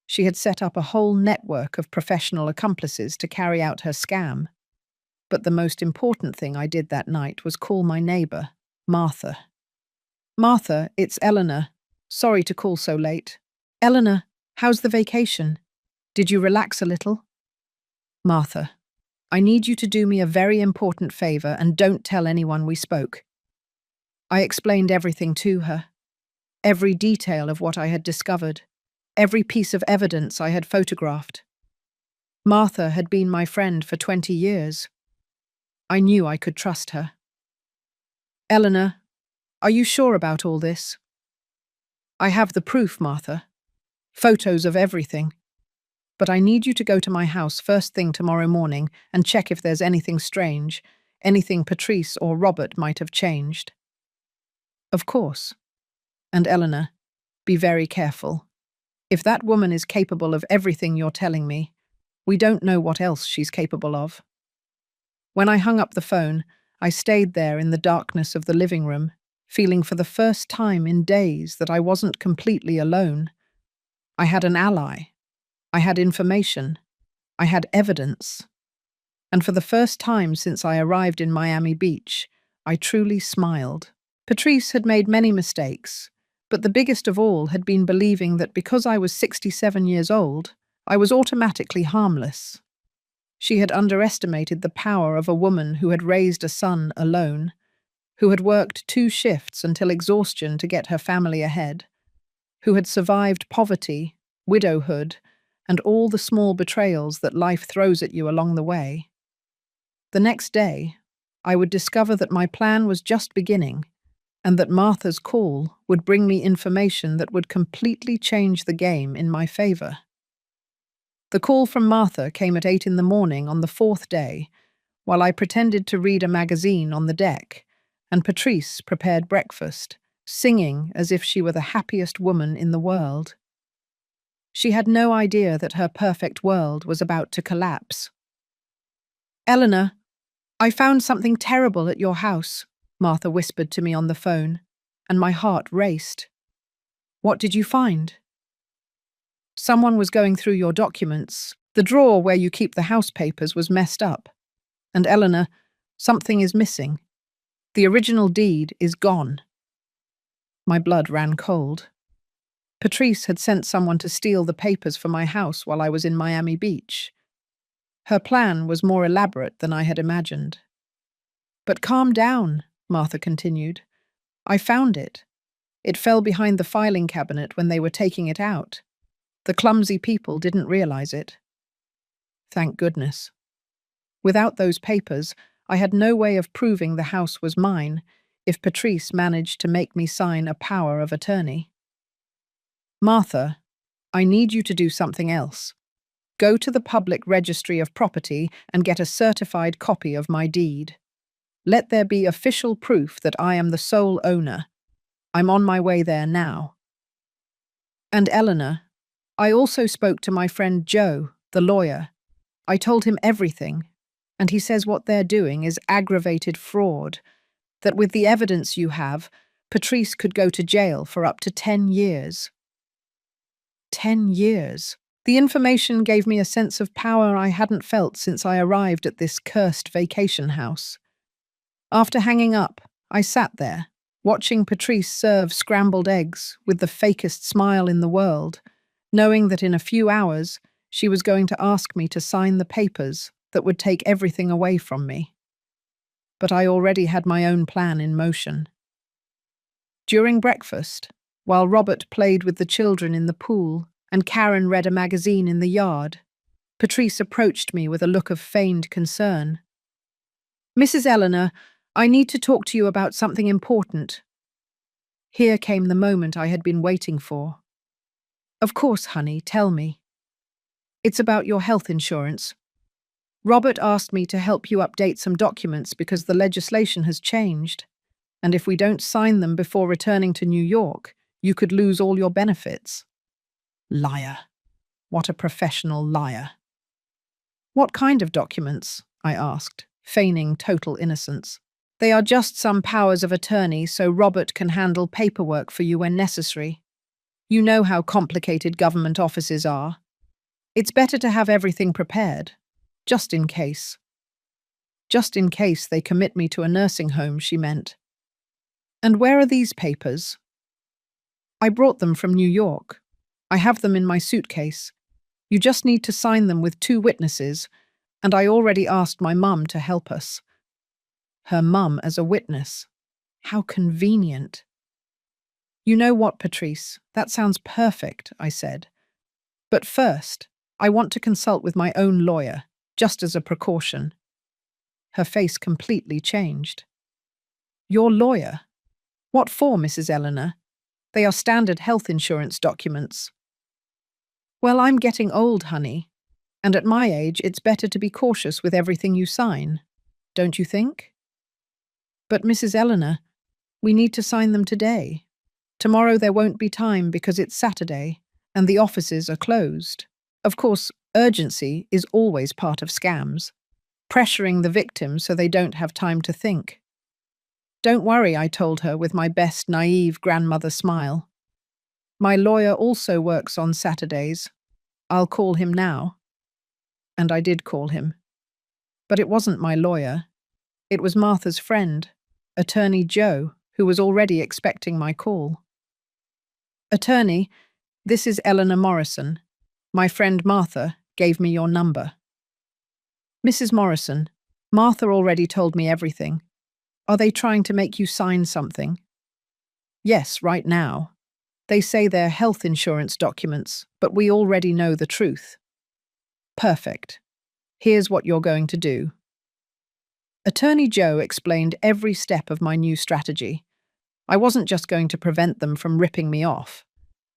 She had set up a whole network of professional accomplices to carry out her scam. But the most important thing I did that night was call my neighbor, Martha. "Martha, it's Eleanor. Sorry to call so late. Eleanor, how's the vacation? Did you relax a little?" "Martha, I need you to do me a very important favor and don't tell anyone we spoke." I explained everything to her. Every detail of what I had discovered. Every piece of evidence I had photographed. Martha had been my friend for 20 years. I knew I could trust her. "Eleanor, are you sure about all this?" "I have the proof, Martha. Photos of everything. But I need you to go to my house first thing tomorrow morning and check if there's anything strange, anything Patrice or Robert might have changed." "Of course. And Eleanor, be very careful. If that woman is capable of everything you're telling me, we don't know what else she's capable of." When I hung up the phone, I stayed there in the darkness of the living room, feeling for the first time in days that I wasn't completely alone. I had an ally. I had information. I had evidence. And for the first time since I arrived in Miami Beach, I truly smiled. Patrice had made many mistakes, but the biggest of all had been believing that because I was 67 years old, I was automatically harmless. She had underestimated the power of a woman who had raised a son alone, who had worked 2 shifts until exhaustion to get her family ahead, who had survived poverty, widowhood, and all the small betrayals that life throws at you along the way. The next day, I would discover that my plan was just beginning, and that Martha's call would bring me information that would completely change the game in my favor. The call from Martha came at 8 in the morning on the 4th day, while I pretended to read a magazine on the deck, and Patrice prepared breakfast, singing as if she were the happiest woman in the world. She had no idea that her perfect world was about to collapse. "Eleanor, I found something terrible at your house," Martha whispered to me on the phone, and my heart raced. "What did you find?" "Someone was going through your documents. The drawer where you keep the house papers was messed up. And Eleanor, something is missing. The original deed is gone. My blood ran cold. Patrice had sent someone to steal the papers for my house while I was in Miami Beach. Her plan was more elaborate than I had imagined. But calm down, Martha continued. I found it. It fell behind the filing cabinet when they were taking it out. The clumsy people didn't realize it. Thank goodness. Without those papers, I had no way of proving the house was mine if Patrice managed to make me sign a power of attorney. Martha, I need you to do something else. Go to the public registry of property and get a certified copy of my deed. Let there be official proof that I am the sole owner. I'm on my way there now. And Eleanor, I also spoke to my friend Joe, the lawyer. I told him everything, and he says what they're doing is aggravated fraud, that with the evidence you have, Patrice could go to jail for up to 10 years. 10 years. The information gave me a sense of power I hadn't felt since I arrived at this cursed vacation house. After hanging up, I sat there, watching Patrice serve scrambled eggs with the fakest smile in the world, knowing that in a few hours she was going to ask me to sign the papers that would take everything away from me. But I already had my own plan in motion. During breakfast, while Robert played with the children in the pool and Karen read a magazine in the yard, Patrice approached me with a look of feigned concern. Mrs. Eleanor, I need to talk to you about something important. Here came the moment I had been waiting for. Of course, honey, tell me. It's about your health insurance. Robert asked me to help you update some documents because the legislation has changed, and if we don't sign them before returning to New York, you could lose all your benefits. Liar. What a professional liar. What kind of documents? I asked, feigning total innocence. They are just some powers of attorney so Robert can handle paperwork for you when necessary. You know how complicated government offices are. It's better to have everything prepared, just in case. Just in case they commit me to a nursing home, she meant. And where are these papers? I brought them from New York. I have them in my suitcase. You just need to sign them with 2 witnesses, and I already asked my mum to help us. Her mum as a witness. How convenient. You know what, Patrice? That sounds perfect, I said. But first, I want to consult with my own lawyer, just as a precaution. Her face completely changed. Your lawyer? What for, Mrs. Eleanor? They are standard health insurance documents. Well, I'm getting old, honey, and at my age it's better to be cautious with everything you sign, don't you think? But Mrs. Eleanor, we need to sign them today. Tomorrow there won't be time because it's Saturday, and the offices are closed. Of course, urgency is always part of scams, pressuring the victim so they don't have time to think. Don't worry, I told her with my best naive grandmother smile. My lawyer also works on Saturdays. I'll call him now. And I did call him. But it wasn't my lawyer. It was Martha's friend, Attorney Joe, who was already expecting my call. Attorney, this is Eleanor Morrison. My friend Martha gave me your number. Mrs. Morrison, Martha already told me everything. Are they trying to make you sign something? Yes, right now. They say they're health insurance documents, but we already know the truth. Perfect. Here's what you're going to do. Attorney Joe explained every step of my new strategy. I wasn't just going to prevent them from ripping me off.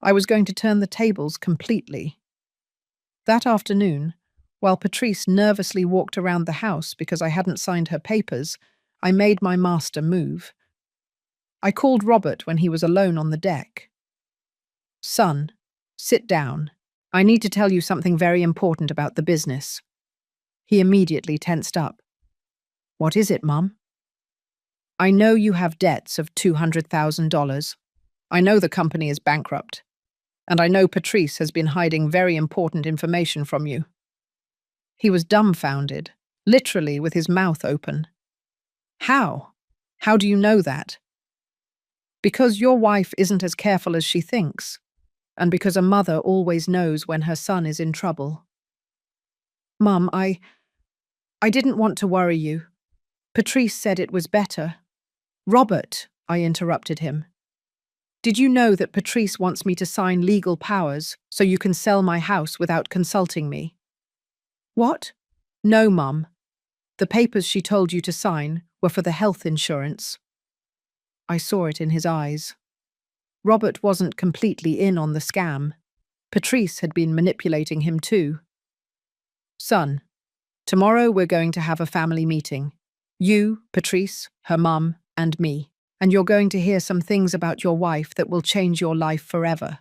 I was going to turn the tables completely. That afternoon, while Patrice nervously walked around the house because I hadn't signed her papers, I made my master move. I called Robert when he was alone on the deck. Son, sit down. I need to tell you something very important about the business. He immediately tensed up. What is it, Mum? I know you have debts of $200,000. I know the company is bankrupt. And I know Patrice has been hiding very important information from you. He was dumbfounded, literally with his mouth open. How? How do you know that? Because your wife isn't as careful as she thinks, and because a mother always knows when her son is in trouble. Mum, I didn't want to worry you. Patrice said it was better. Robert, I interrupted him. Did you know that Patrice wants me to sign legal powers so you can sell my house without consulting me? What? No, Mum. The papers she told you to sign were for the health insurance. I saw it in his eyes. Robert wasn't completely in on the scam. Patrice had been manipulating him too. Son, tomorrow we're going to have a family meeting. You, Patrice, her mum, and me. And you're going to hear some things about your wife that will change your life forever.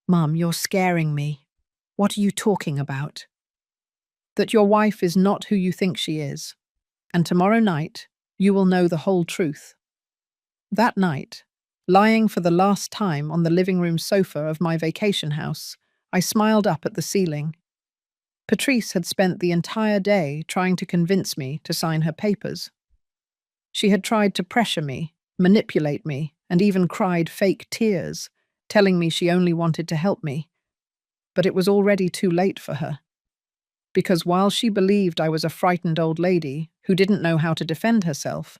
Mum, you're scaring me. What are you talking about? That your wife is not who you think she is. And tomorrow night, you will know the whole truth. That night, lying for the last time on the living room sofa of my vacation house, I smiled up at the ceiling. Patrice had spent the entire day trying to convince me to sign her papers. She had tried to pressure me, manipulate me, and even cried fake tears, telling me she only wanted to help me. But it was already too late for her. Because while she believed I was a frightened old lady who didn't know how to defend herself,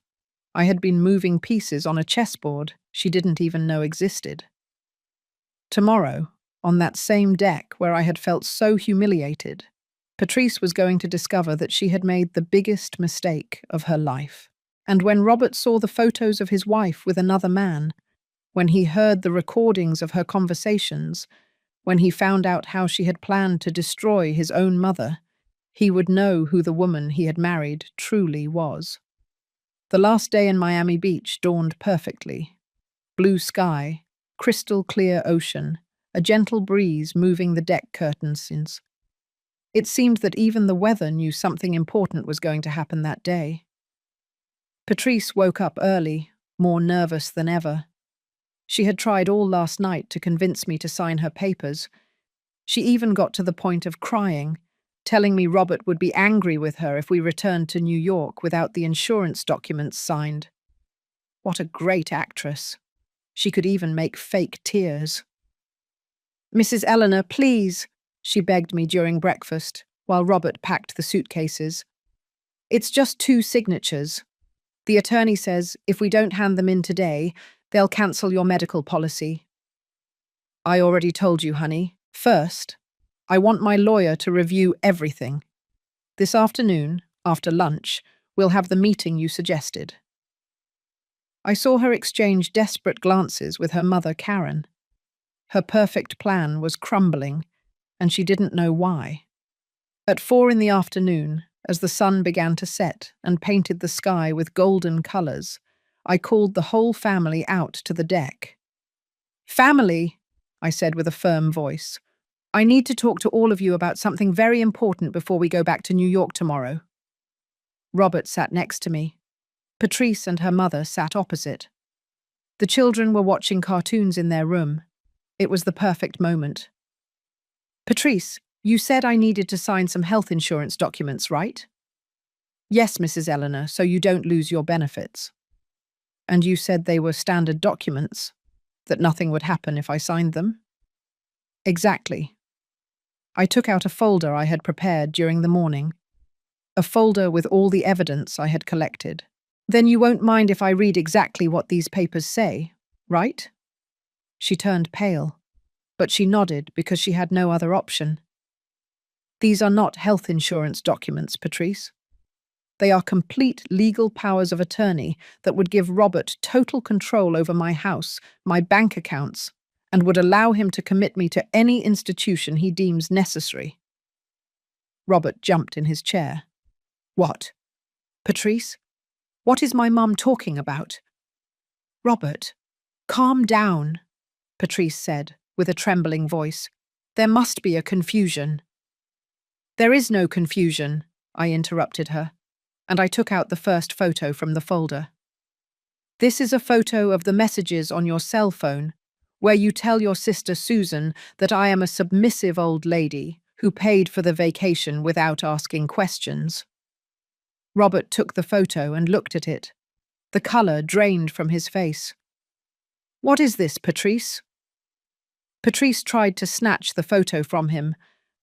I had been moving pieces on a chessboard she didn't even know existed. Tomorrow, on that same deck where I had felt so humiliated, Patrice was going to discover that she had made the biggest mistake of her life. And when Robert saw the photos of his wife with another man, when he heard the recordings of her conversations, when he found out how she had planned to destroy his own mother, he would know who the woman he had married truly was. The last day in Miami Beach dawned perfectly. Blue sky, crystal clear ocean, a gentle breeze moving the deck curtains. It seemed that even the weather knew something important was going to happen that day. Patrice woke up early, more nervous than ever. She had tried all last night to convince me to sign her papers. She even got to the point of crying, telling me Robert would be angry with her if we returned to New York without the insurance documents signed. What a great actress. She could even make fake tears. Mrs. Eleanor, please, she begged me during breakfast, while Robert packed the suitcases. It's just 2 signatures. The attorney says if we don't hand them in today, they'll cancel your medical policy. I already told you, honey. First, I want my lawyer to review everything. This afternoon, after lunch, we'll have the meeting you suggested. I saw her exchange desperate glances with her mother, Karen. Her perfect plan was crumbling, and she didn't know why. At 4 in the afternoon, as the sun began to set and painted the sky with golden colours, I called the whole family out to the deck. Family, I said with a firm voice, I need to talk to all of you about something very important before we go back to New York tomorrow. Robert sat next to me. Patrice and her mother sat opposite. The children were watching cartoons in their room. It was the perfect moment. Patrice, you said I needed to sign some health insurance documents, right? Yes, Mrs. Eleanor, so you don't lose your benefits. And you said they were standard documents, that nothing would happen if I signed them? Exactly. I took out a folder I had prepared during the morning, a folder with all the evidence I had collected. Then you won't mind if I read exactly what these papers say, right? She turned pale, but she nodded because she had no other option. These are not health insurance documents, Patrice. They are complete legal powers of attorney that would give Robert total control over my house, my bank accounts, and would allow him to commit me to any institution he deems necessary. Robert jumped in his chair. What? Patrice? What is my mum talking about? Robert, calm down, Patrice said, with a trembling voice. There must be a confusion. There is no confusion, I interrupted her, and I took out the first photo from the folder. This is a photo of the messages on your cell phone, where you tell your sister Susan that I am a submissive old lady who paid for the vacation without asking questions. Robert took the photo and looked at it. The colour drained from his face. "What is this, Patrice?" Patrice tried to snatch the photo from him,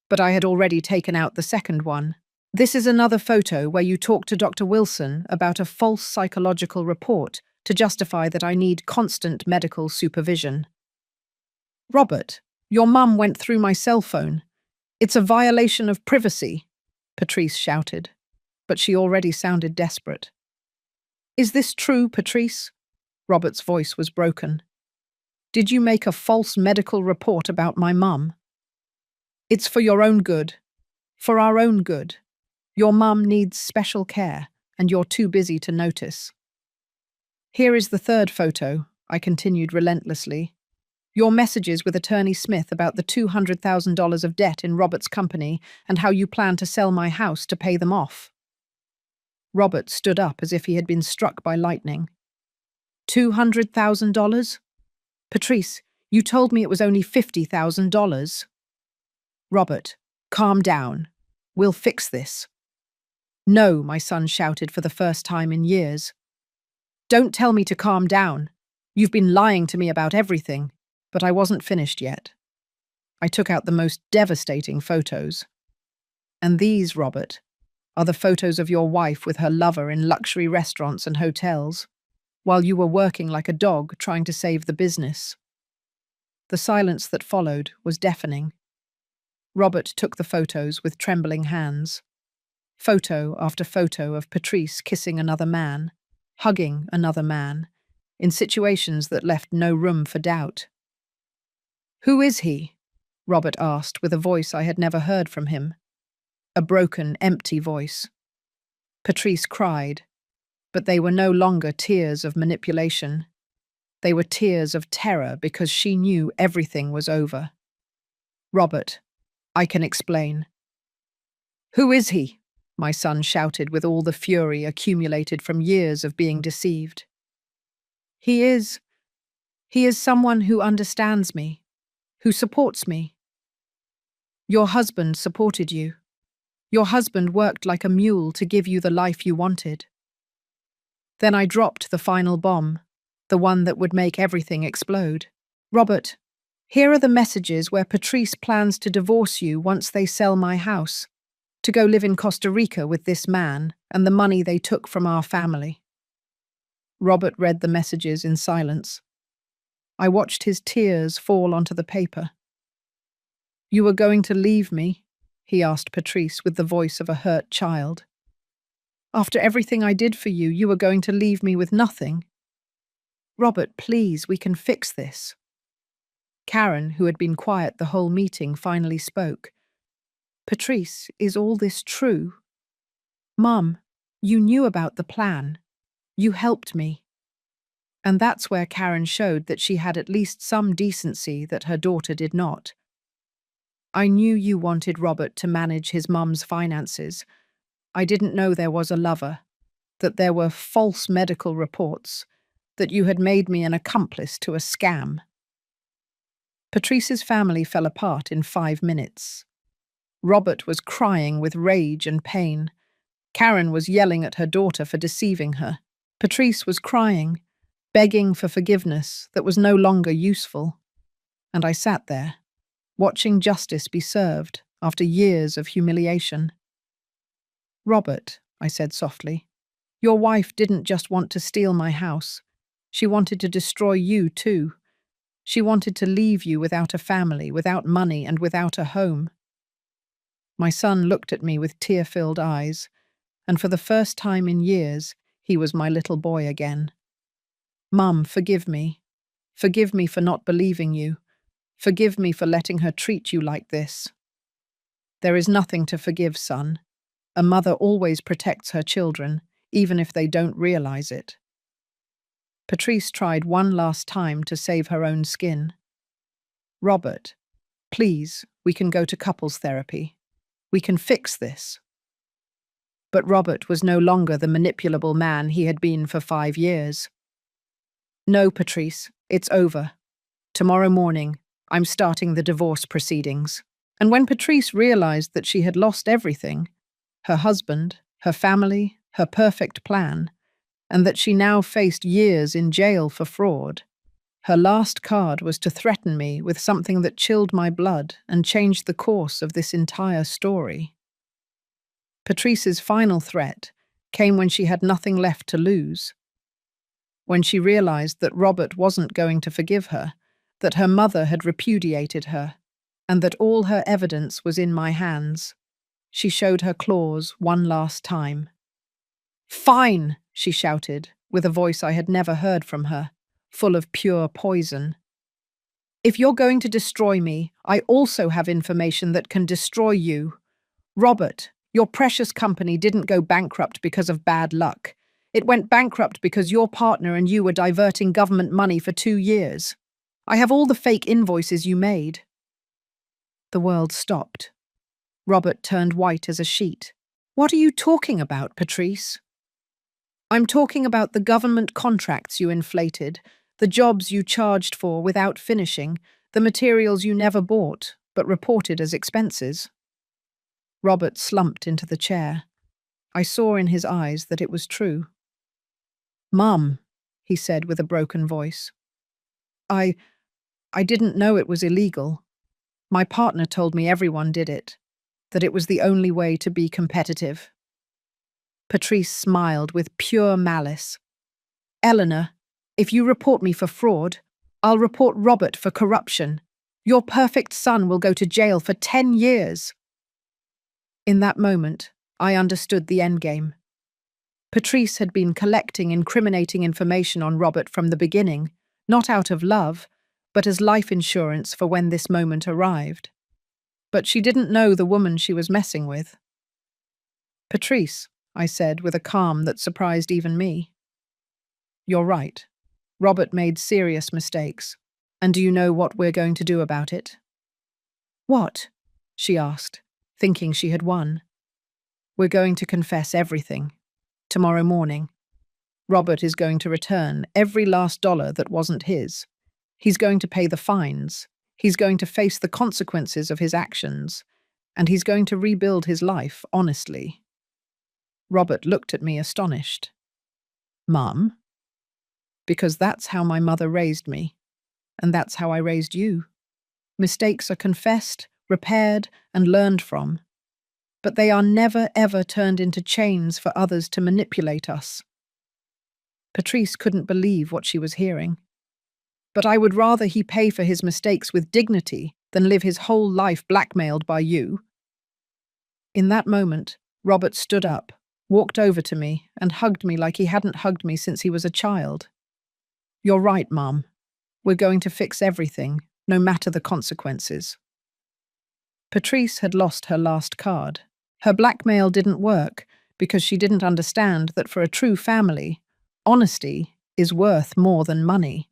but I had already taken out the second one. "This is another photo where you talk to Dr. Wilson about a false psychological report to justify that I need constant medical supervision." "Robert, your mum went through my cell phone. It's a violation of privacy," Patrice shouted, but she already sounded desperate. "Is this true, Patrice?" Robert's voice was broken. "Did you make a false medical report about my mum?" "It's for your own good. For our own good. Your mum needs special care, and you're too busy to notice." "Here is the third photo," I continued relentlessly. "Your messages with Attorney Smith about the $200,000 of debt in Robert's company and how you plan to sell my house to pay them off." Robert stood up as if he had been struck by lightning. $200,000? Patrice, you told me it was only $50,000. Robert, calm down. We'll fix this. "No," my son shouted for the first time in years. "Don't tell me to calm down. You've been lying to me about everything." But I wasn't finished yet. I took out the most devastating photos. "And these, Robert, are the photos of your wife with her lover in luxury restaurants and hotels, while you were working like a dog trying to save the business." The silence that followed was deafening. Robert took the photos with trembling hands. Photo after photo of Patrice kissing another man, hugging another man, in situations that left no room for doubt. "Who is he?" Robert asked with a voice I had never heard from him. A broken, empty voice. Patrice cried, but they were no longer tears of manipulation. They were tears of terror because she knew everything was over. "Robert, I can explain." "Who is he?" my son shouted with all the fury accumulated from years of being deceived. He is someone who understands me, who supports me." "Your husband supported you. Your husband worked like a mule to give you the life you wanted." Then I dropped the final bomb, the one that would make everything explode. "Robert, here are the messages where Patrice plans to divorce you once they sell my house, to go live in Costa Rica with this man and the money they took from our family." Robert read the messages in silence. I watched his tears fall onto the paper. "You were going to leave me?" he asked Patrice with the voice of a hurt child. "After everything I did for you, you were going to leave me with nothing?" "Robert, please, we can fix this." Karen, who had been quiet the whole meeting, finally spoke. "Patrice, is all this true?" "Mum, you knew about the plan. You helped me." And that's where Karen showed that she had at least some decency that her daughter did not. "I knew you wanted Robert to manage his mum's finances. I didn't know there was a lover, that there were false medical reports, that you had made me an accomplice to a scam." Patrice's family fell apart in 5 minutes. Robert was crying with rage and pain. Karen was yelling at her daughter for deceiving her. Patrice was crying, begging for forgiveness that was no longer useful. And I sat there, watching justice be served after years of humiliation. "Robert," I said softly, "your wife didn't just want to steal my house. She wanted to destroy you too. She wanted to leave you without a family, without money, and without a home." My son looked at me with tear-filled eyes, and for the first time in years, he was my little boy again. "Mum, forgive me. Forgive me for not believing you. Forgive me for letting her treat you like this." "There is nothing to forgive, son. A mother always protects her children, even if they don't realize it." Patrice tried one last time to save her own skin. "Robert, please, we can go to couples therapy. We can fix this." But Robert was no longer the manipulable man he had been for 5 years. "No, Patrice, it's over. Tomorrow morning, I'm starting the divorce proceedings." And when Patrice realized that she had lost everything, her husband, her family, her perfect plan, and that she now faced years in jail for fraud. Her last card was to threaten me with something that chilled my blood and changed the course of this entire story. Patrice's final threat came when she had nothing left to lose. When she realized that Robert wasn't going to forgive her, that her mother had repudiated her, and that all her evidence was in my hands, she showed her claws one last time. "Fine!" she shouted, with a voice I had never heard from her, full of pure poison. "If you're going to destroy me, I also have information that can destroy you. Robert, your precious company didn't go bankrupt because of bad luck. It went bankrupt because your partner and you were diverting government money for 2 years. I have all the fake invoices you made." The world stopped. Robert turned white as a sheet. "What are you talking about, Patrice?" "I'm talking about the government contracts you inflated, the jobs you charged for without finishing, the materials you never bought, but reported as expenses." Robert slumped into the chair. I saw in his eyes that it was true. "Mum," he said with a broken voice, I didn't know it was illegal. My partner told me everyone did it, that it was the only way to be competitive." Patrice smiled with pure malice. "Eleanor, if you report me for fraud, I'll report Robert for corruption. Your perfect son will go to jail for 10 years. In that moment, I understood the endgame. Patrice had been collecting incriminating information on Robert from the beginning, not out of love, but as life insurance for when this moment arrived. But she didn't know the woman she was messing with. "Patrice," I said with a calm that surprised even me. "You're right. Robert made serious mistakes. And do you know what we're going to do about it?" "What?" she asked, thinking she had won. "We're going to confess everything. Tomorrow morning. Robert is going to return every last dollar that wasn't his. He's going to pay the fines. He's going to face the consequences of his actions. And he's going to rebuild his life honestly." Robert looked at me astonished. "Mum?" "Because that's how my mother raised me. And that's how I raised you. Mistakes are confessed, repaired, and learned from. But they are never ever turned into chains for others to manipulate us." Patrice couldn't believe what she was hearing. "But I would rather he pay for his mistakes with dignity than live his whole life blackmailed by you." In that moment, Robert stood up, walked over to me, and hugged me like he hadn't hugged me since he was a child. "You're right, Mum. We're going to fix everything, no matter the consequences." Patrice had lost her last card. Her blackmail didn't work because she didn't understand that for a true family, honesty is worth more than money.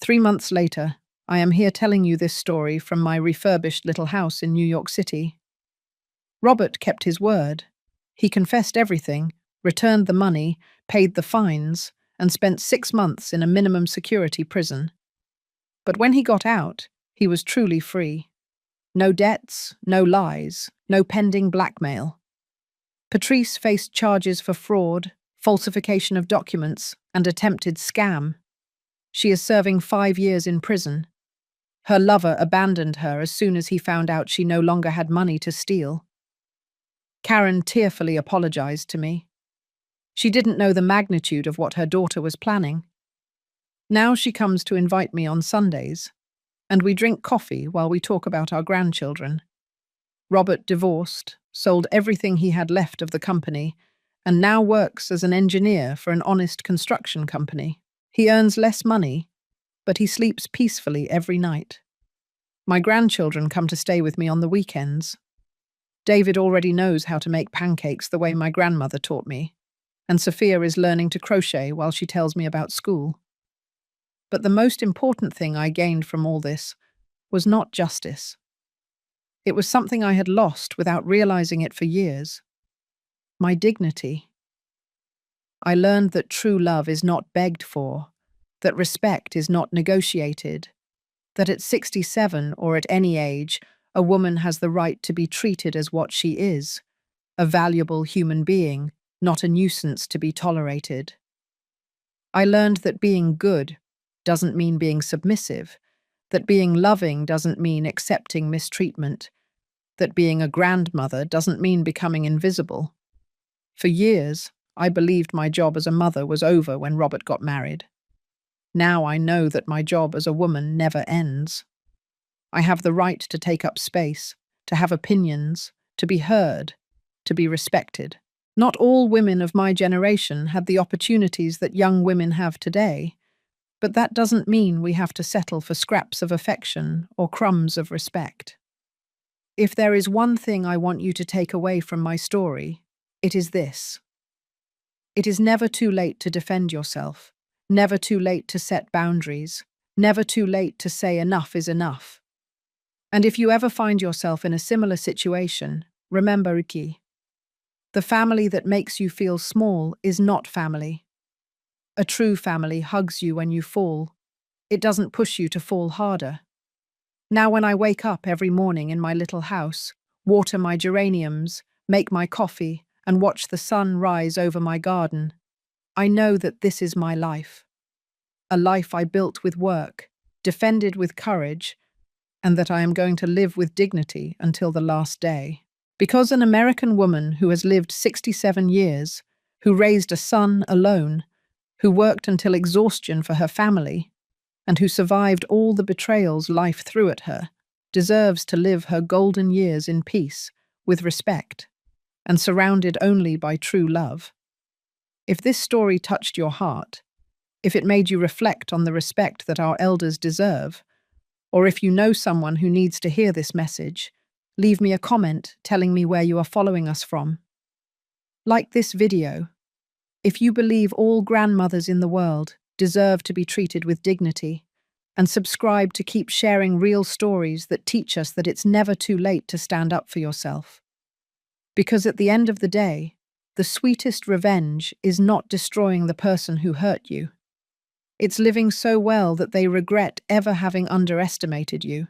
3 months later, I am here telling you this story from my refurbished little house in New York City. Robert kept his word. He confessed everything, returned the money, paid the fines, and spent 6 months in a minimum security prison. But when he got out, he was truly free. No debts, no lies, no pending blackmail. Patrice faced charges for fraud, falsification of documents, and attempted scam. She is serving 5 years in prison. Her lover abandoned her as soon as he found out she no longer had money to steal. Karen tearfully apologized to me. She didn't know the magnitude of what her daughter was planning. Now she comes to invite me on Sundays, and we drink coffee while we talk about our grandchildren. Robert divorced, sold everything he had left of the company, and now works as an engineer for an honest construction company. He earns less money, but he sleeps peacefully every night. My grandchildren come to stay with me on the weekends. David already knows how to make pancakes the way my grandmother taught me, and Sophia is learning to crochet while she tells me about school. But the most important thing I gained from all this was not justice. It was something I had lost without realizing it for years. My dignity. I learned that true love is not begged for, that respect is not negotiated, that at 67 or at any age, a woman has the right to be treated as what she is, a valuable human being, not a nuisance to be tolerated. I learned that being good doesn't mean being submissive, that being loving doesn't mean accepting mistreatment, that being a grandmother doesn't mean becoming invisible. For years, I believed my job as a mother was over when Robert got married. Now I know that my job as a woman never ends. I have the right to take up space, to have opinions, to be heard, to be respected. Not all women of my generation had the opportunities that young women have today, but that doesn't mean we have to settle for scraps of affection or crumbs of respect. If there is one thing I want you to take away from my story, it is this. It is never too late to defend yourself, never too late to set boundaries, never too late to say enough is enough. And if you ever find yourself in a similar situation, remember, Uki, the family that makes you feel small is not family. A true family hugs you when you fall. It doesn't push you to fall harder. Now when I wake up every morning in my little house, water my geraniums, make my coffee, and watch the sun rise over my garden, I know that this is my life. A life I built with work, defended with courage, and that I am going to live with dignity until the last day. Because an American woman who has lived 67 years, who raised a son alone, who worked until exhaustion for her family, and who survived all the betrayals life threw at her, deserves to live her golden years in peace, with respect, and surrounded only by true love. If this story touched your heart, if it made you reflect on the respect that our elders deserve, or if you know someone who needs to hear this message, leave me a comment telling me where you are following us from. Like this video. If you believe all grandmothers in the world deserve to be treated with dignity, and subscribe to keep sharing real stories that teach us that it's never too late to stand up for yourself. Because at the end of the day, the sweetest revenge is not destroying the person who hurt you. It's living so well that they regret ever having underestimated you.